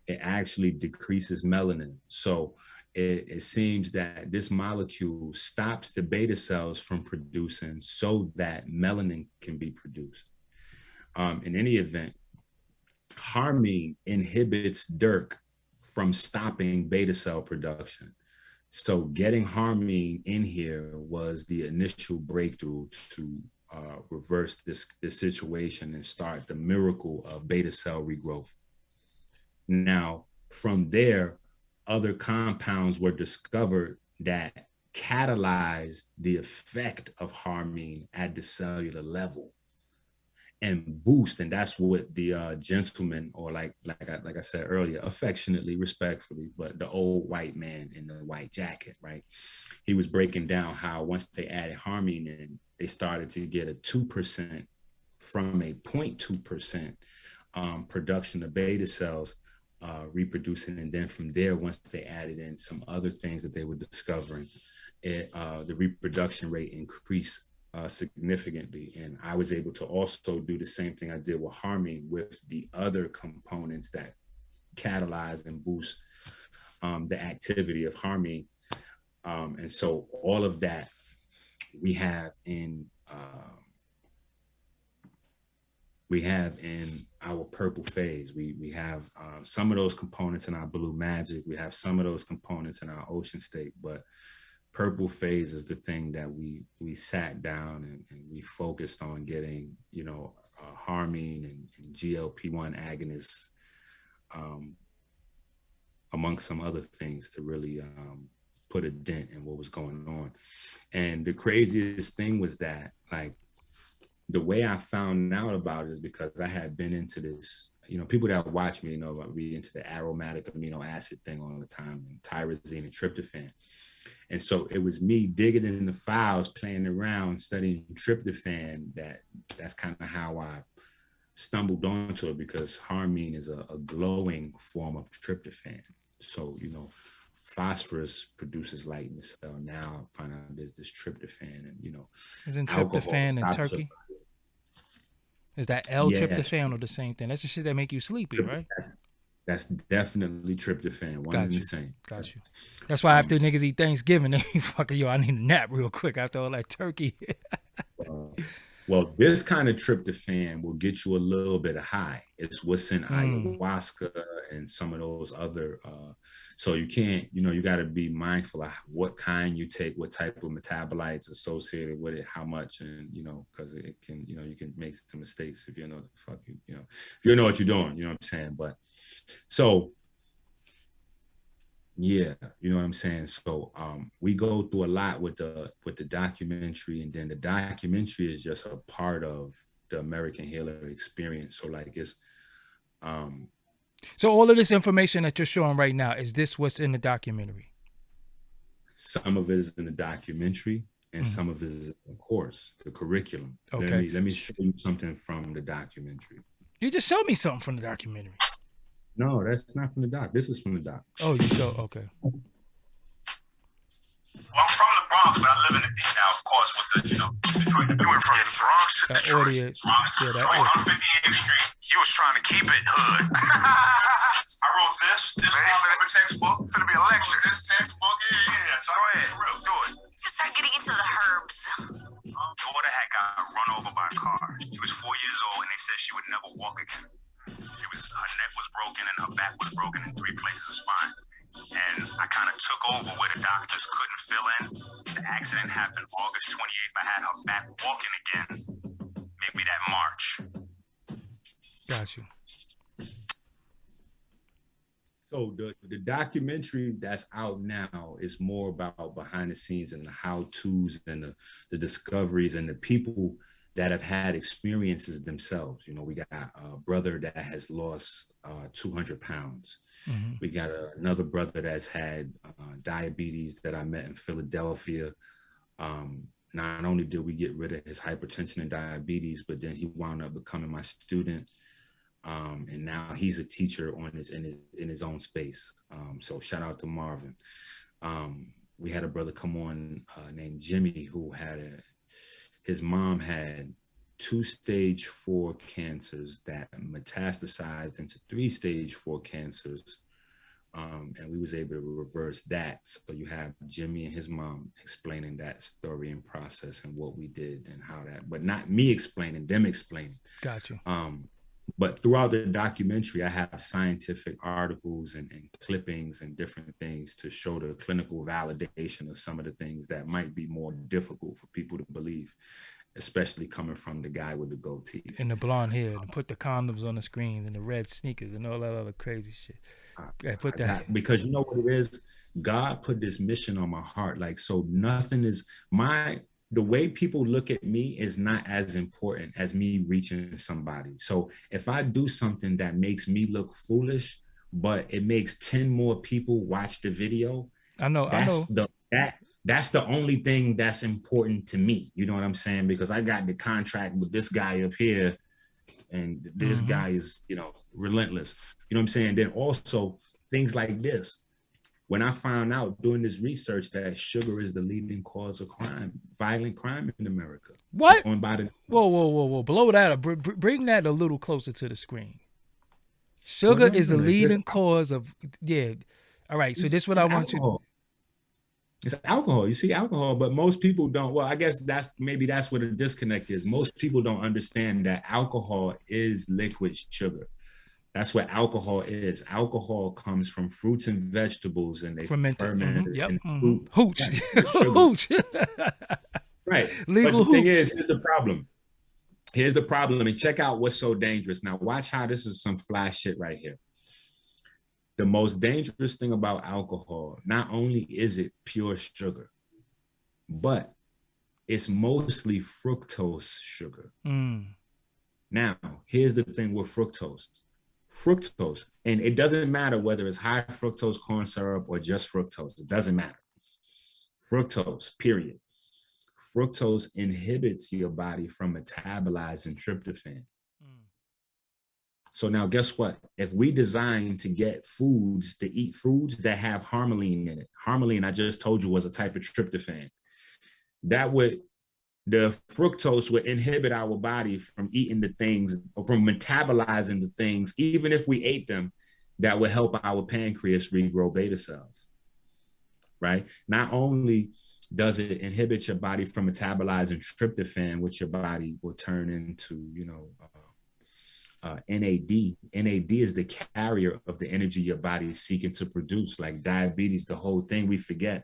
it actually decreases melanin. So it seems that this molecule stops the beta cells from producing so that melanin can be produced. In any event, harmine inhibits Dirk from stopping beta cell production. So getting harmine in here was the initial breakthrough to reverse this situation and start the miracle of beta cell regrowth. Now, from there, other compounds were discovered that catalyzed the effect of harmine at the cellular level and boost. And that's what the gentleman, or like I said earlier, affectionately, respectfully, but the old white man in the white jacket, right? He was breaking down how once they added harmine in, they started to get a 2% from a 0.2% production of beta cells reproducing. And then from there, once they added in some other things that they were discovering, the reproduction rate increased significantly. And I was able to also do the same thing I did with harmine with the other components that catalyze and boost the activity of harmine. And so all of that we have in our purple phase. We have some of those components in our blue magic. We have some of those components in our ocean state, but purple phase is the thing that we sat down and we focused on getting, harmine and GLP-1 agonists, amongst some other things, to really put a dent in what was going on. And the craziest thing was that, like, the way I found out about it is because I had been into this, people that watch me know about me into the aromatic amino acid thing all the time, and tyrosine and tryptophan. And so it was me digging in the files, playing around, studying tryptophan. That's kind of how I stumbled onto it, because harmine is a glowing form of tryptophan. So, phosphorus produces light in the cell. Now I find out there's this tryptophan, and isn't tryptophan in turkey? Is that L-tryptophan or the same thing? That's the shit that make you sleepy, right? That's definitely tryptophan. One and the same. Got you. That's why after niggas eat Thanksgiving, they fucking, I need a nap real quick after all that turkey. Well, this kind of tryptophan will get you a little bit of high. It's what's in ayahuasca and some of those other. So you can't, you got to be mindful of what kind you take, what type of metabolites associated with it, how much, and because it can, you can make some mistakes if you know the fuck if you know what you're doing. You know what I'm saying? But so. Yeah, you know what I'm saying? So we go through a lot with the documentary, and then the documentary is just a part of the American Healer experience. So like it's so all of this information that you're showing right now, is this what's in the documentary? Some of it is in the documentary, and some of it is in the course, the curriculum. Okay. Let me show you something from the documentary. You just showed me something from the documentary. No, that's not from the doc. This is from the doc. Oh, you show, okay. Well, I'm from the Bronx, but I live in the D now, of course, with the, Detroit. You went from the Bronx to Detroit. Bronx to Detroit, 158th Street. You was trying to keep it hood. I wrote this textbook. It's gonna be a lecture. This textbook, yeah. So go ahead, do it. Just start getting into the herbs. Daughter had got run over by a car. She was 4 years old, and they said she would never walk again. Her neck was broken and her back was broken in 3 places of spine. And I kind of took over where the doctors couldn't fill in. The accident happened August 28th. I had her back walking again, maybe that March. Got you. So the documentary that's out now is more about behind the scenes and the how-tos and the discoveries and the people that have had experiences themselves. We got a brother that has lost 200 pounds. Mm-hmm. We got another brother that's had diabetes that I met in Philadelphia. Not only did we get rid of his hypertension and diabetes, but then he wound up becoming my student. And now he's a teacher in his own space. So shout out to Marvin. We had a brother come on named Jimmy who his mom had 2 stage 4 cancers that metastasized into 3 stage 4 cancers. And we was able to reverse that. So you have Jimmy and his mom explaining that story and process and what we did and how that, but not me explaining, them explaining. Got you. But throughout the documentary, I have scientific articles and clippings and different things to show the clinical validation of some of the things that might be more difficult for people to believe, especially coming from the guy with the goatee. And the blonde hair, and put the condoms on the screen and the red sneakers and all that other crazy shit. Put that. Because you know what it is? God put this mission on my heart. Like, so nothing is the way people look at me is not as important as me reaching somebody. So if I do something that makes me look foolish, but it makes 10 more people watch the video, that's the only thing that's important to me. You know what I'm saying? Because I got the contract with this guy up here, and this guy is, relentless. You know what I'm saying? Then also things like this. When I found out doing this research that sugar is the leading cause of crime, violent crime in America. What? Whoa. Blow that up. Bring that a little closer to the screen. Sugar is the leading cause of, yeah. All right, so this is what I want you to. It's alcohol. You see alcohol, but most people don't. Well, I guess that's where the disconnect is. Most people don't understand that alcohol is liquid sugar. That's what alcohol is. Alcohol comes from fruits and vegetables, and they ferment. Hooch. Hooch. Right. Legal but the thing is, here's the problem. And check out what's so dangerous. Now, watch how this is some fly shit right here. The most dangerous thing about alcohol, not only is it pure sugar, but it's mostly fructose sugar. Now, here's the thing with fructose, and it doesn't matter whether it's high fructose corn syrup or just fructose, it doesn't matter. Fructose, period. Fructose inhibits your body from metabolizing tryptophan. So now guess what? If we design to eat foods that have harmaline in it, harmaline I just told you was a type of tryptophan, the fructose would inhibit our body from eating the things, or from metabolizing the things, even if we ate them, that would help our pancreas regrow beta cells, right? Not only does it inhibit your body from metabolizing tryptophan, which your body will turn into, NAD. NAD is the carrier of the energy your body is seeking to produce, like diabetes, the whole thing we forget.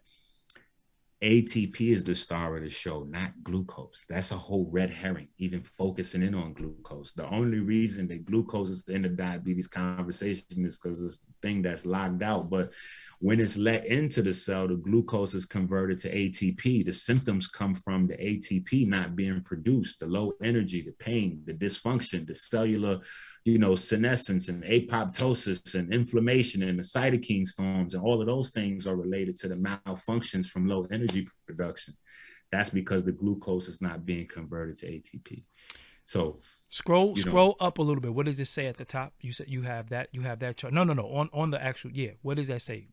ATP is the star of the show, not glucose. That's a whole red herring, even focusing in on glucose. The only reason that glucose is in the diabetes conversation is because it's the thing that's locked out. But when it's let into the cell, the glucose is converted to ATP. The symptoms come from the ATP not being produced, the low energy, the pain, the dysfunction, the cellular, senescence and apoptosis and inflammation and the cytokine storms, and all of those things are related to the malfunctions from low energy production. That's because the glucose is not being converted to ATP. So scroll up a little bit. What does it say at the top? You said you have that chart. No. On the actual, what does that say?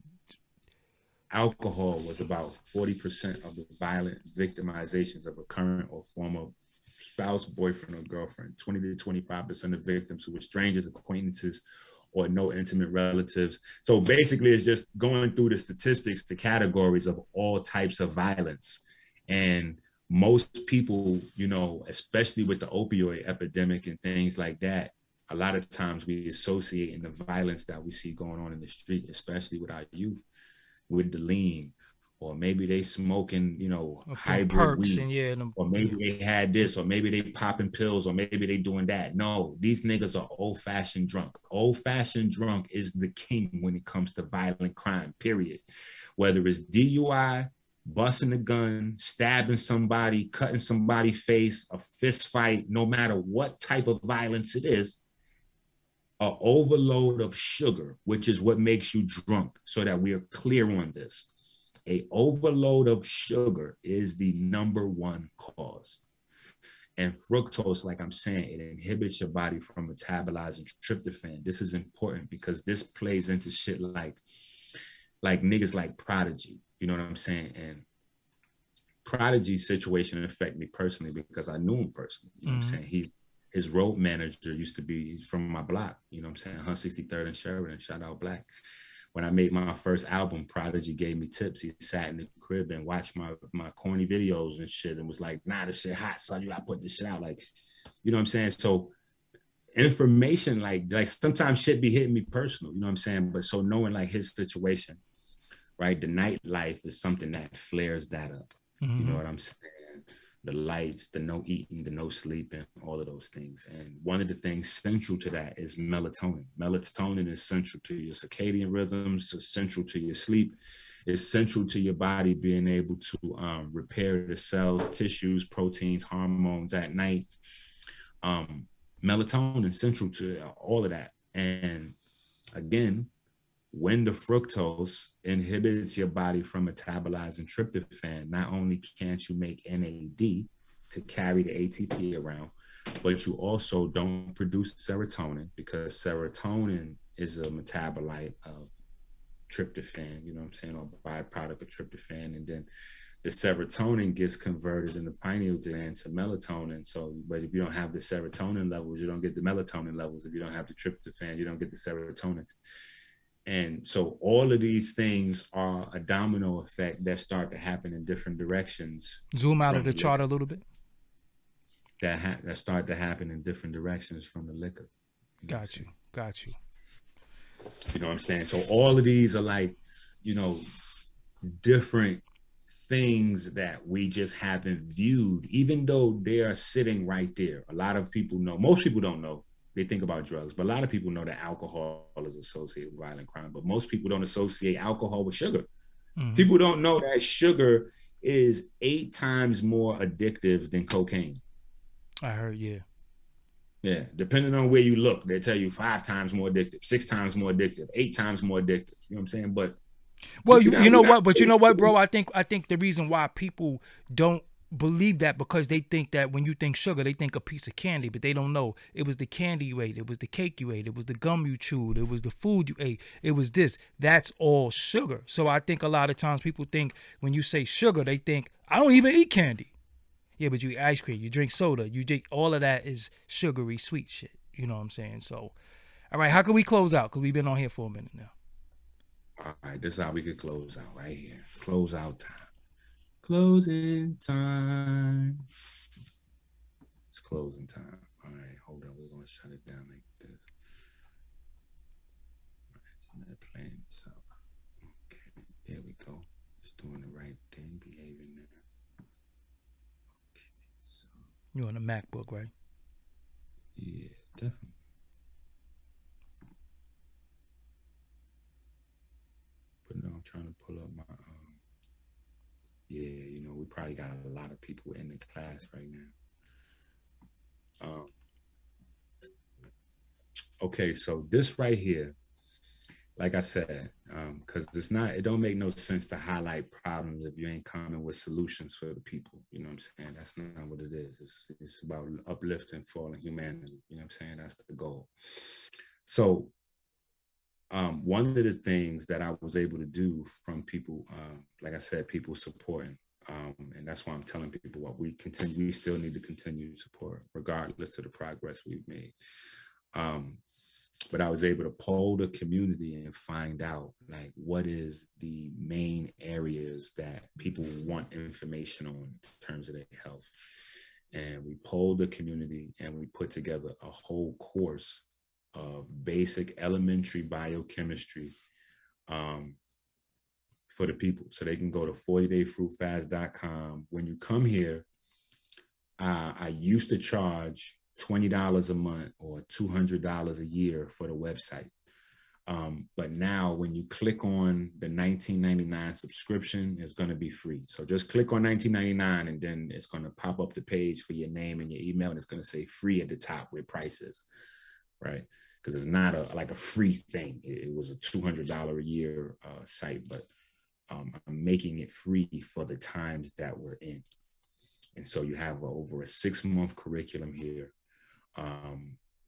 Alcohol was about 40% of the violent victimizations of a current or former spouse, boyfriend, or girlfriend. 20 to 25% of victims who were strangers, acquaintances, or no intimate relatives. So basically, it's just going through the statistics, the categories of all types of violence. And most people, especially with the opioid epidemic and things like that, a lot of times we associate in the violence that we see going on in the street, especially with our youth, with the lean, or maybe they smoking, hybrid weed, or maybe they had this, or maybe they popping pills, or maybe they doing that. No, these niggas are old-fashioned drunk. Old-fashioned drunk is the king when it comes to violent crime, period. Whether it's DUI, busting a gun, stabbing somebody, cutting somebody's face, a fist fight, no matter what type of violence it is, an overload of sugar, which is what makes you drunk, so that we are clear on this. A overload of sugar is the number one cause. And fructose, like I'm saying, it inhibits your body from metabolizing tryptophan. This is important because this plays into shit like niggas like Prodigy. You know what I'm saying? And Prodigy's situation affected me personally because I knew him personally. You know what I'm saying? His road manager used to be from my block. You know what I'm saying? 163rd and Sheridan. Shout out Black. When I made my first album, Prodigy gave me tips. He sat in the crib and watched my corny videos and shit and was like, nah, this shit hot, son. You gotta put this shit out. Like, you know what I'm saying? So information, like sometimes shit be hitting me personal, you know what I'm saying? But so knowing like his situation, right? The nightlife is something that flares that up. You know what I'm saying? The lights, the no eating, the no sleeping, all of those things. And one of the things central to that is melatonin. Melatonin is central to your circadian rhythms, it's central to your sleep. It's central to your body being able to repair the cells, tissues, proteins, hormones at night. Melatonin is central to all of that. And again, when the fructose inhibits your body from metabolizing tryptophan, not only can't you make NAD to carry the ATP around, but you also don't produce serotonin, because serotonin is a metabolite of tryptophan, you know what I'm saying, or byproduct of tryptophan. And then the serotonin gets converted in the pineal gland to melatonin. So, but if you don't have the serotonin levels, you don't get the melatonin levels. If you don't have the tryptophan, you don't get the serotonin. And so all of these things are a domino effect that start to happen in different directions. Zoom out of the chart a little bit. That start to happen in different directions from the liquor. Got you. You know what I'm saying? So all of these are like, different things that we just haven't viewed, even though they are sitting right there. A lot of people know, most people don't know. They think about drugs, but a lot of people know that alcohol is associated with violent crime, but most people don't associate alcohol with sugar. People don't know that sugar is 8 times more addictive than cocaine. I heard, Yeah, depending on where you look, they tell you 5 times more addictive, 6 times more addictive, 8 times more addictive. You know what I'm saying? But well, you know what? But you know what, bro? I think the reason why people don't believe that, because they think that when you think sugar, they think a piece of candy, but they don't know it was the candy you ate, it was the cake you ate, it was the gum you chewed, it was the food you ate, it was this. That's all sugar. So I think a lot of times people think when you say sugar, they think I don't even eat candy. Yeah, but you eat ice cream, you drink soda, you drink, all of that is sugary sweet shit. You know what I'm saying? So, all right, how can we close out? Because we've been on here for a minute now. All right, this is how we could close out right here. Close out time. Closing time. It's closing time. All right, hold on. We're going to shut it down like this. All right, it's not playing. So, okay, there we go. Just doing the right thing, behaving there. Okay, so You on a MacBook, right? yeah, definitely. But no, I'm trying to pull up my yeah, you know, we probably got a lot of people in the class right now. Okay, so this right here, like I said, because it don't make no sense to highlight problems if you ain't coming with solutions for the people. You know what I'm saying? That's not what it is. It's about uplifting fallen humanity. You know what I'm saying? That's the goal. So one of the things that I was able to do from people, like I said, people supporting, and that's why I'm telling people what we still need to continue to support, regardless of the progress we've made. But I was able to poll the community and find out like what is the main areas that people want information on in terms of their health. And we polled the community and we put together a whole course of basic elementary biochemistry for the people. So they can go to 40dayfruitfast.com. When you come here, I used to charge $20 a month or $200 a year for the website. But now when you click on the $19.99 subscription, it's going to be free. So just click on $19.99 and then it's going to pop up the page for your name and your email. And it's going to say free at the top with prices, right? Because it's not like a free thing. It was a $200 a year site, but I'm making it free for the times that we're in. And so you have over a 6-month curriculum here,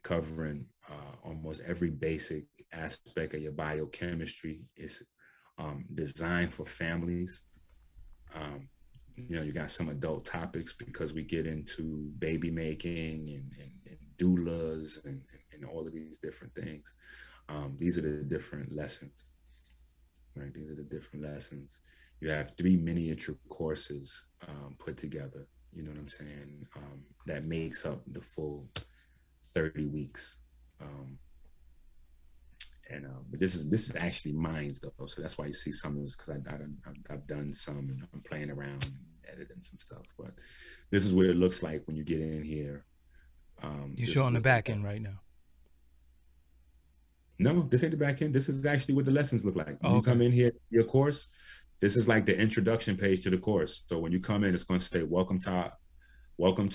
covering almost every basic aspect of your biochemistry. Is designed for families. You know, you got some adult topics because we get into baby making and doulas and all of these different things. These are the different lessons, right? These are the different lessons. You have 3 miniature courses put together, you know what I'm saying, that makes up the full 30 weeks. But this is actually mine though, so that's why you see some of this, because I've done some and I'm playing around and editing some stuff. But this is what it looks like when you get in here. You're showing the back end right now. No, this ain't the back end. This is actually what the lessons look like. When you come in here, your course, this is like the introduction page to the course. So when you come in, it's going to say, welcome to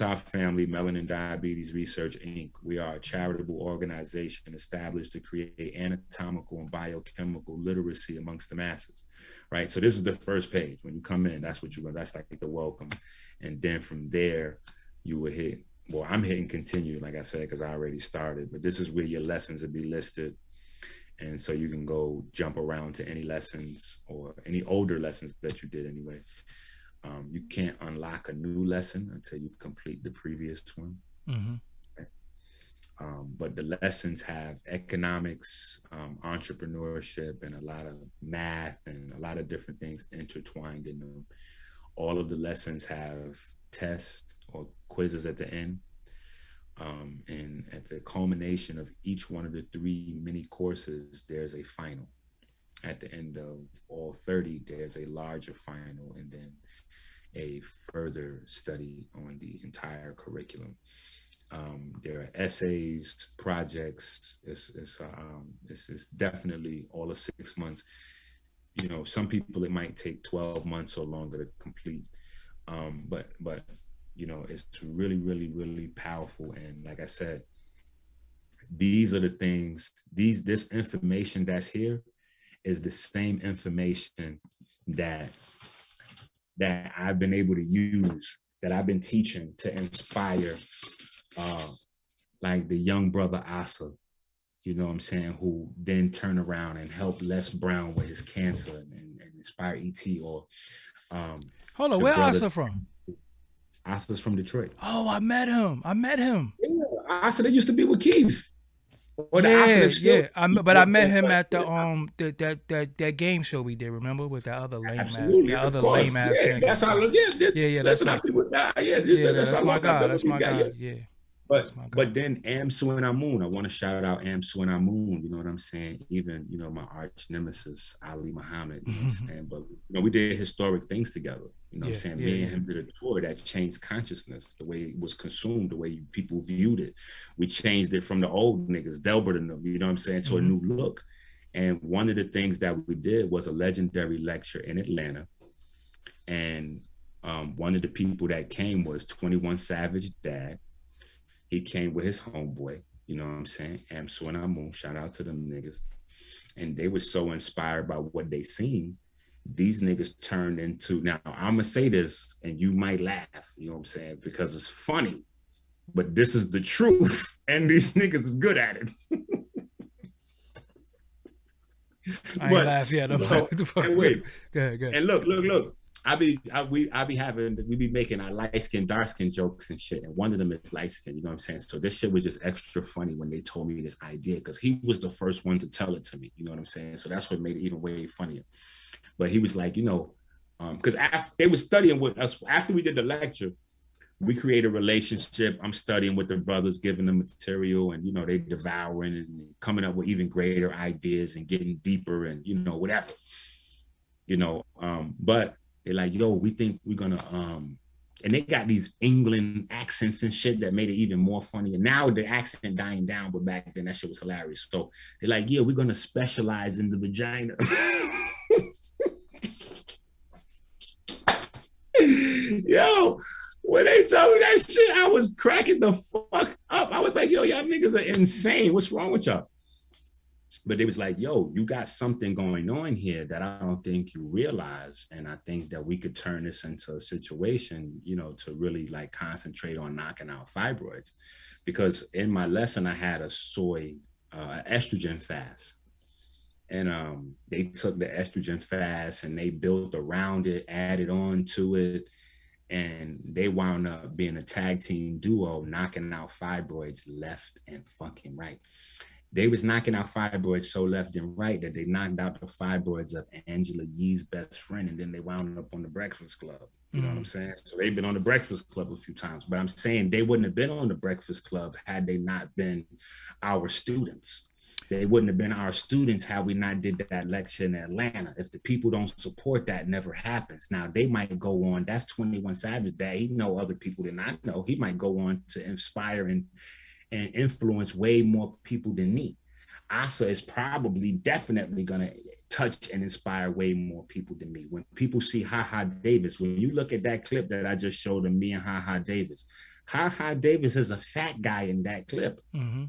our family, Melanin Diabetes Research, Inc. We are a charitable organization established to create anatomical and biochemical literacy amongst the masses, right? So this is the first page. When you come in, that's what that's like the welcome. And then from there, you will hit, well, I'm hitting continue, like I said, because I already started, but this is where your lessons will be listed. And so you can go jump around to any lessons or any older lessons that you did anyway. You can't unlock a new lesson until you complete the previous one. Mm-hmm. Okay. But the lessons have economics, entrepreneurship, and a lot of math and a lot of different things intertwined in them. All of the lessons have tests or quizzes at the end. And at the culmination of each one of the 3 mini courses, there's a final. At the end of all 30, there's a larger final and then a further study on the entire curriculum. There are essays, projects. It's definitely all of 6 months. You know, some people, it might take 12 months or longer to complete. But you know, it's really, really, really powerful. And like I said, these are the things, this information that's here is the same information that I've been able to use, that I've been teaching to inspire like the young brother Asa, you know what I'm saying, who then turn around and help Les Brown with his cancer and inspire ET, or hold on, where Asa from? Asa's from Detroit. Oh, I met him. Yeah, Asa, they used to be with Keith. But I met him at that game show we did. Remember, with that other lame ass, lame ass. Yeah, that's how. Yeah, that's how people die. Yeah, that's my guy. That's my guy. Yeah. But then Amsu and Amun, I want to shout out Amsu and Amun, you know what I'm saying? Even, you know, my arch nemesis, Ali Muhammad, you know what I'm saying? But, you know, we did historic things together, you know what I'm saying? Me and him did a tour that changed consciousness, the way it was consumed, the way people viewed it. We changed it from the old niggas, Delbert and them, you know what I'm saying, to a new look. And one of the things that we did was a legendary lecture in Atlanta. And one of the people that came was 21 Savage dad. He came with his homeboy, you know what I'm saying? Amsu and Amun, shout out to them niggas. And they were so inspired by what they seen. These niggas turned into, now I'm gonna say this and you might laugh, you know what I'm saying? Because it's funny, but this is the truth. And these niggas is good at it. I ain't laugh yet. And wait, go ahead. And look. we be making our light skin, dark skin jokes and shit. And one of them is light skin, you know what I'm saying? So this shit was just extra funny when they told me this idea, because he was the first one to tell it to me, you know what I'm saying? So that's what made it even way funnier. But he was like, you know, because they were studying with us after we did the lecture. We create a relationship. I'm studying with the brothers, giving them material, and, you know, they devouring and coming up with even greater ideas and getting deeper and, you know, whatever, you know. But they're like, yo, we think we're gonna, and they got these England accents and shit that made it even more funny. And now the accent dying down, but back then that shit was hilarious. So they're like, yeah, we're gonna specialize in the vagina. Yo, when they told me that shit, I was cracking the fuck up. I was like, yo, y'all niggas are insane. What's wrong with y'all? But they was like, yo, you got something going on here that I don't think you realize. And I think that we could turn this into a situation, you know, to really like concentrate on knocking out fibroids. Because in my lesson, I had a soy estrogen fast. And they took the estrogen fast and they built around it, added on to it. And they wound up being a tag team duo, knocking out fibroids left and fucking right. They was knocking out fibroids so left and right that they knocked out the fibroids of Angela Yee's best friend, and then they wound up on the Breakfast Club. You know what I'm saying? So they've been on the Breakfast Club a few times, but I'm saying they wouldn't have been on the Breakfast Club had they not been our students. They wouldn't have been our students had we not did that lecture in Atlanta. If the people don't support that, it never happens. Now they might go on, that's 21 Savage that he know other people than I know. He might go on to inspire and influence way more people than me. Asa is probably definitely gonna touch and inspire way more people than me. When people see Ha Davis, when you look at that clip that I just showed them, me and Ha Davis is a fat guy in that clip. Mm-hmm.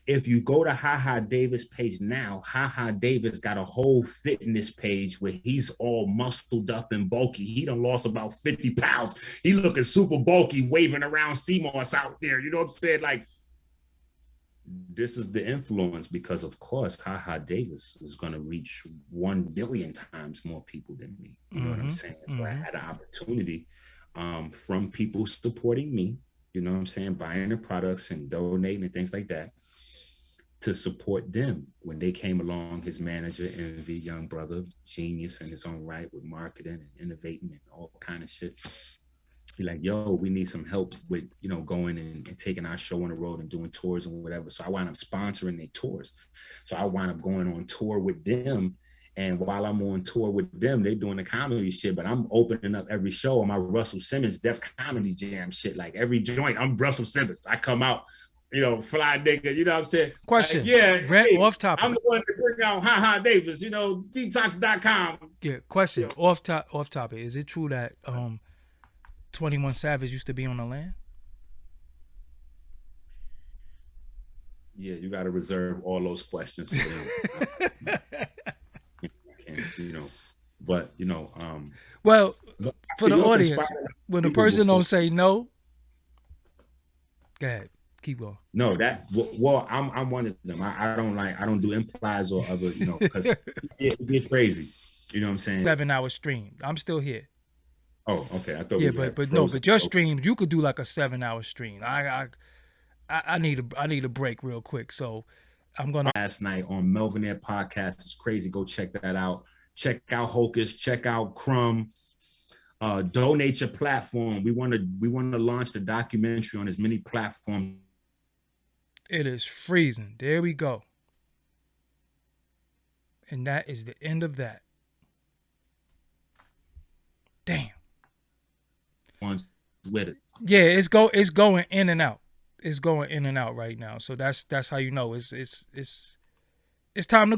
If you go to Ha Davis page now, Ha Davis got a whole fitness page where he's all muscled up and bulky. He done lost about 50 pounds. He looking super bulky, waving around CMOS out there. You know what I'm saying? Like, this is the influence because, of course, Ha Davis is going to reach 1 billion times more people than me. You know what I'm saying? Mm-hmm. But I had an opportunity from people supporting me, you know what I'm saying, buying the products and donating and things like that, to support them when they came along. His manager, Enqi, young brother, genius in his own right with marketing and innovating and all kind of shit. He like, yo, we need some help with, you know, going and taking our show on the road and doing tours and whatever. So I wound up sponsoring their tours. So I wound up going on tour with them. And while I'm on tour with them, they doing the comedy shit, but I'm opening up every show on my Russell Simmons Def Comedy Jam shit. Like every joint, I'm Russell Simmons. I come out, you know, fly nigga, you know what I'm saying? Question. Yeah. Hey, off topic. I'm the one to bring out Ha Davis, you know, detox.com. Yeah, question. Yeah. Off topic. Is it true that 21 Savage used to be on the land? Yeah, you got to reserve all those questions for them. You know, but, you know. Well, for the audience, when the person don't say no, go ahead. Keep going. No, well, I'm one of them. I don't do implies or other, you know, because it get crazy. You know what I'm saying? 7-hour stream. I'm still here. Oh, okay. I thought. Yeah, but your streams, you could do like a 7-hour stream. I need a break real quick, so I'm gonna. Last night on Melvin Air Podcast, it's crazy. Go check that out. Check out Hocus. Check out Crumb. Donate your platform. We want to launch the documentary on as many platforms. It is freezing. There we go. And that is the end of that. Damn. Ones with it. Yeah, it's going in and out. It's going in and out right now. So that's how you know it's time to